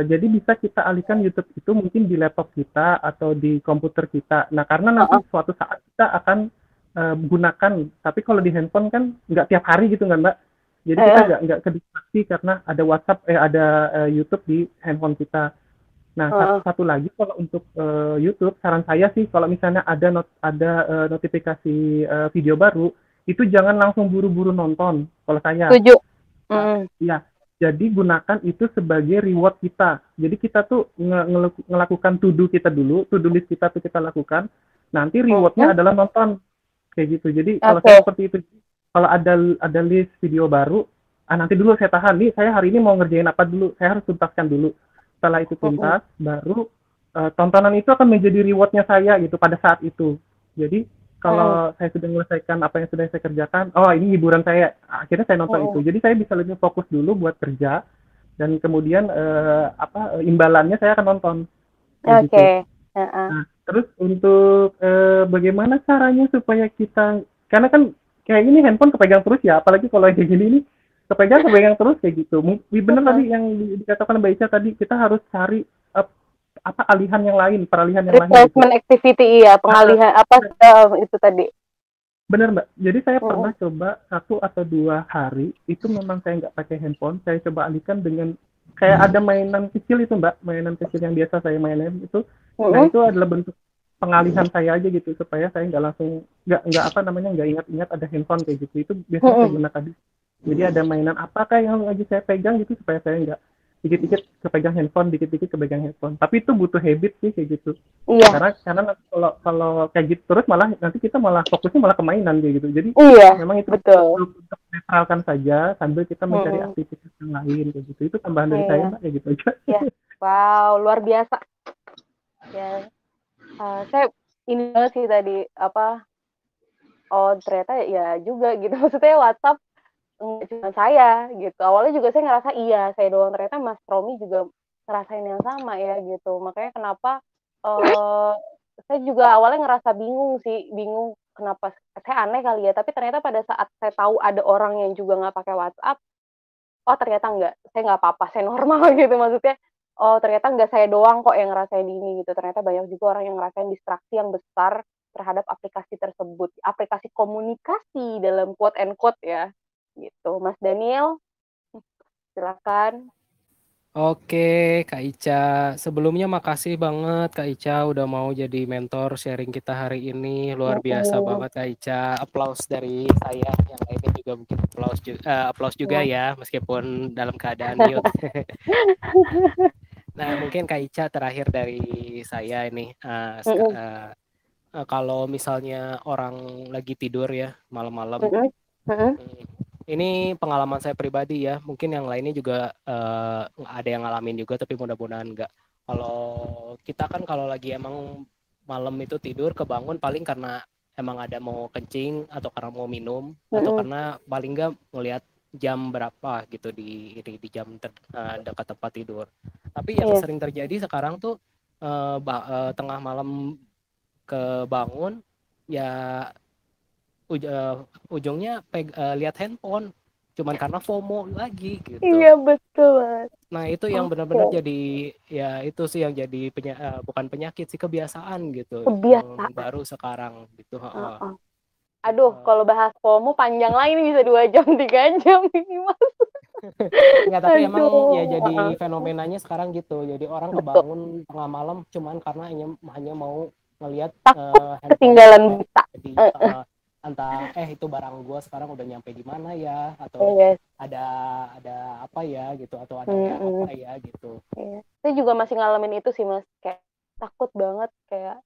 jadi bisa kita alihkan YouTube itu mungkin di laptop kita atau di komputer kita. Nah, karena nanti suatu saat kita akan gunakan. Tapi kalau di handphone kan nggak tiap hari gitu kan Mbak. Jadi kita nggak kedistraksi karena ada WhatsApp, ada YouTube di handphone kita. Nah, satu lagi kalau untuk YouTube, saran saya sih kalau misalnya ada notifikasi video baru, itu jangan langsung buru-buru nonton. Kalau saya. Setuju. Ya. Jadi gunakan itu sebagai reward kita. Jadi kita tuh ngelakukan to-do kita dulu, to-do list kita tuh kita lakukan. Nanti rewardnya adalah nonton, kayak gitu. Jadi kalau saya seperti itu, kalau ada list video baru, nanti dulu saya tahan nih. Saya hari ini mau ngerjain apa dulu? Saya harus tuntaskan dulu. Setelah itu tuntas, baru tontonan itu akan menjadi rewardnya saya gitu pada saat itu. Jadi kalau saya sudah menyelesaikan apa yang sudah saya kerjakan, ini hiburan saya, akhirnya saya nonton itu. Jadi saya bisa lebih fokus dulu buat kerja, dan kemudian imbalannya saya akan nonton. Oke. Nah, terus untuk bagaimana caranya supaya kita, karena kan kayak ini handphone kepegang terus ya, apalagi kalau kayak gini nih, kepegang terus kayak gitu. Benar tadi yang dikatakan Mbak Ica tadi, kita harus cari alihan yang lain, peralihan yang lain gitu. Replacement activity, iya, pengalihan itu tadi. Benar Mbak, jadi saya pernah coba 1 atau 2 hari, itu memang saya nggak pakai handphone, saya coba alihkan dengan, kayak ada mainan kecil itu Mbak, mainan kecil yang biasa saya mainin itu, nah itu adalah bentuk pengalihan saya aja gitu, supaya saya nggak langsung, nggak ingat-ingat ada handphone kayak gitu, itu biasanya saya gunakan. Jadi ada mainan apakah yang lagi saya pegang gitu, supaya saya nggak dikit-dikit kepegang handphone, dikit-dikit kepegang handphone. Tapi itu butuh habit sih kayak gitu. Iya. Karena kalau kayak gitu terus malah nanti kita malah fokusnya malah ke mainan kayak gitu. Jadi memang itu betul untuk netralkan saja sambil kita mencari aktivitas yang lain kayak gitu. Itu tambahan dari saya Mbak, kayak gitu aja. Iya. Wow, luar biasa. Ya. Saya ini banget sih tadi oh ternyata ya juga gitu. Maksudnya WhatsApp nggak cuma saya gitu. Awalnya juga saya ngerasa iya saya doang, ternyata Mas Romi juga ngerasain yang sama ya gitu. Makanya kenapa saya juga awalnya ngerasa bingung kenapa saya aneh kali ya. Tapi ternyata pada saat saya tahu ada orang yang juga nggak pakai WhatsApp, oh ternyata nggak, saya nggak apa-apa, saya normal gitu maksudnya. Oh ternyata nggak saya doang kok yang ngerasain ini gitu. Ternyata banyak juga orang yang ngerasain distraksi yang besar terhadap aplikasi tersebut, aplikasi komunikasi dalam quote and quote ya. Gitu, Mas Daniel, silakan. Oke, Kak Ica. Sebelumnya makasih banget Kak Ica udah mau jadi mentor sharing kita hari ini. Luar biasa banget Kak Ica. Applause dari saya, yang lainnya juga mungkin applause juga ya, meskipun dalam keadaan mute. Nah, mungkin Kak Ica terakhir dari saya ini. Kalau misalnya orang lagi tidur ya malam-malam, ini pengalaman saya pribadi ya, mungkin yang lainnya juga ada yang ngalamin juga, tapi mudah-mudahan enggak. Kalau kita kan kalau lagi emang malam itu tidur kebangun paling karena emang ada mau kencing atau karena mau minum atau karena paling enggak ngelihat jam berapa gitu di jam dekat tempat tidur. Tapi yang sering terjadi sekarang tuh tengah malam kebangun ya ujungnya lihat handphone cuman karena FOMO lagi gitu. Iya betul. Nah itu yang benar-benar jadi ya itu sih yang jadi bukan penyakit sih, kebiasaan gitu. Yang baru sekarang gitu. Aduh, kalau bahas FOMO panjang lagi nih, bisa 2 jam 3 jam ini Mas. Nggak, tapi emang ya jadi fenomenanya sekarang gitu. Jadi orang kebangun tengah malam cuman karena hanya mau ngelihat ketinggalan berita. Jadi entah itu barang gue sekarang udah nyampe di mana ya, atau ada apa ya gitu, atau ada apa ya gitu. Saya juga masih ngalamin itu sih Mas, kayak takut banget kayak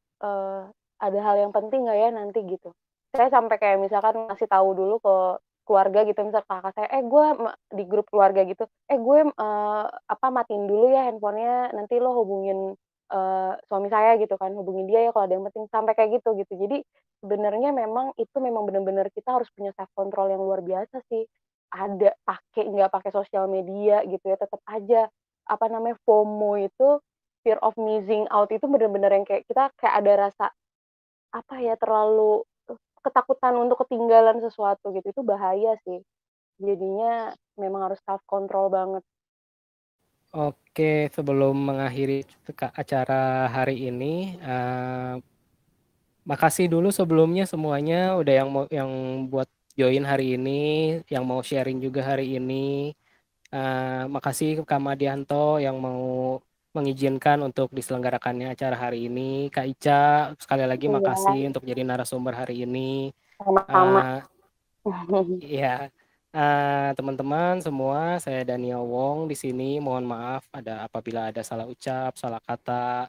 ada hal yang penting nggak ya nanti gitu. Saya sampai kayak misalkan ngasih tahu dulu ke keluarga gitu, misal kakak saya, gue di grup keluarga gitu, gue matiin dulu ya handphonenya, nanti lo hubungin suami saya gitu kan, hubungin dia ya kalau ada yang penting, sampai kayak gitu. Jadi sebenarnya memang itu memang benar-benar kita harus punya self control yang luar biasa sih. Ada nggak pakai sosial media gitu ya, tetap aja FOMO itu, fear of missing out itu benar-benar yang kayak kita kayak ada rasa terlalu ketakutan untuk ketinggalan sesuatu gitu, itu bahaya sih. Jadinya memang harus self control banget. Oke, sebelum mengakhiri acara hari ini, makasih dulu sebelumnya semuanya udah yang buat join hari ini, yang mau sharing juga hari ini. Makasih Kak Madianto yang mau mengizinkan untuk diselenggarakannya acara hari ini. Kak Ica, sekali lagi makasih untuk jadi narasumber hari ini. Sama-sama. Iya. Teman-teman semua, saya Daniel Wong di sini. Mohon maaf apabila ada salah ucap, salah kata.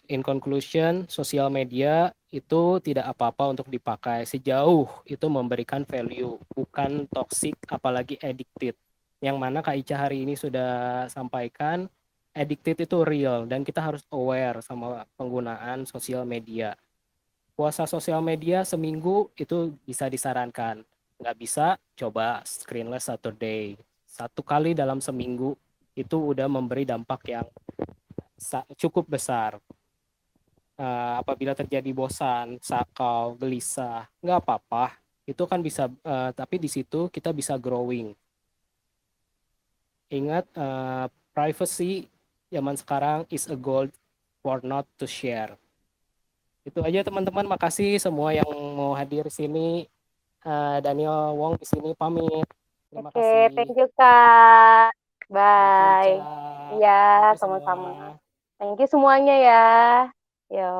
In conclusion, sosial media itu tidak apa-apa untuk dipakai sejauh itu memberikan value, bukan toxic apalagi addicted. Yang mana Kak Ica hari ini sudah sampaikan, addicted itu real dan kita harus aware sama penggunaan sosial media. Puasa sosial media seminggu itu bisa disarankan. Nggak bisa, coba screenless Saturday. 1 kali dalam seminggu itu udah memberi dampak yang cukup besar. Apabila terjadi bosan, sakau, gelisah, nggak apa-apa. Itu kan bisa, tapi di situ kita bisa growing. Ingat, privacy zaman sekarang is a gold for not to share. Itu aja teman-teman, makasih semua yang mau hadir sini. Daniel Wong di sini pamit. Terima kasih. Thank you Kak. Thank Bye. you, Ca. Iya, Thank you sama-sama. semua. Thank you semuanya ya. Yo.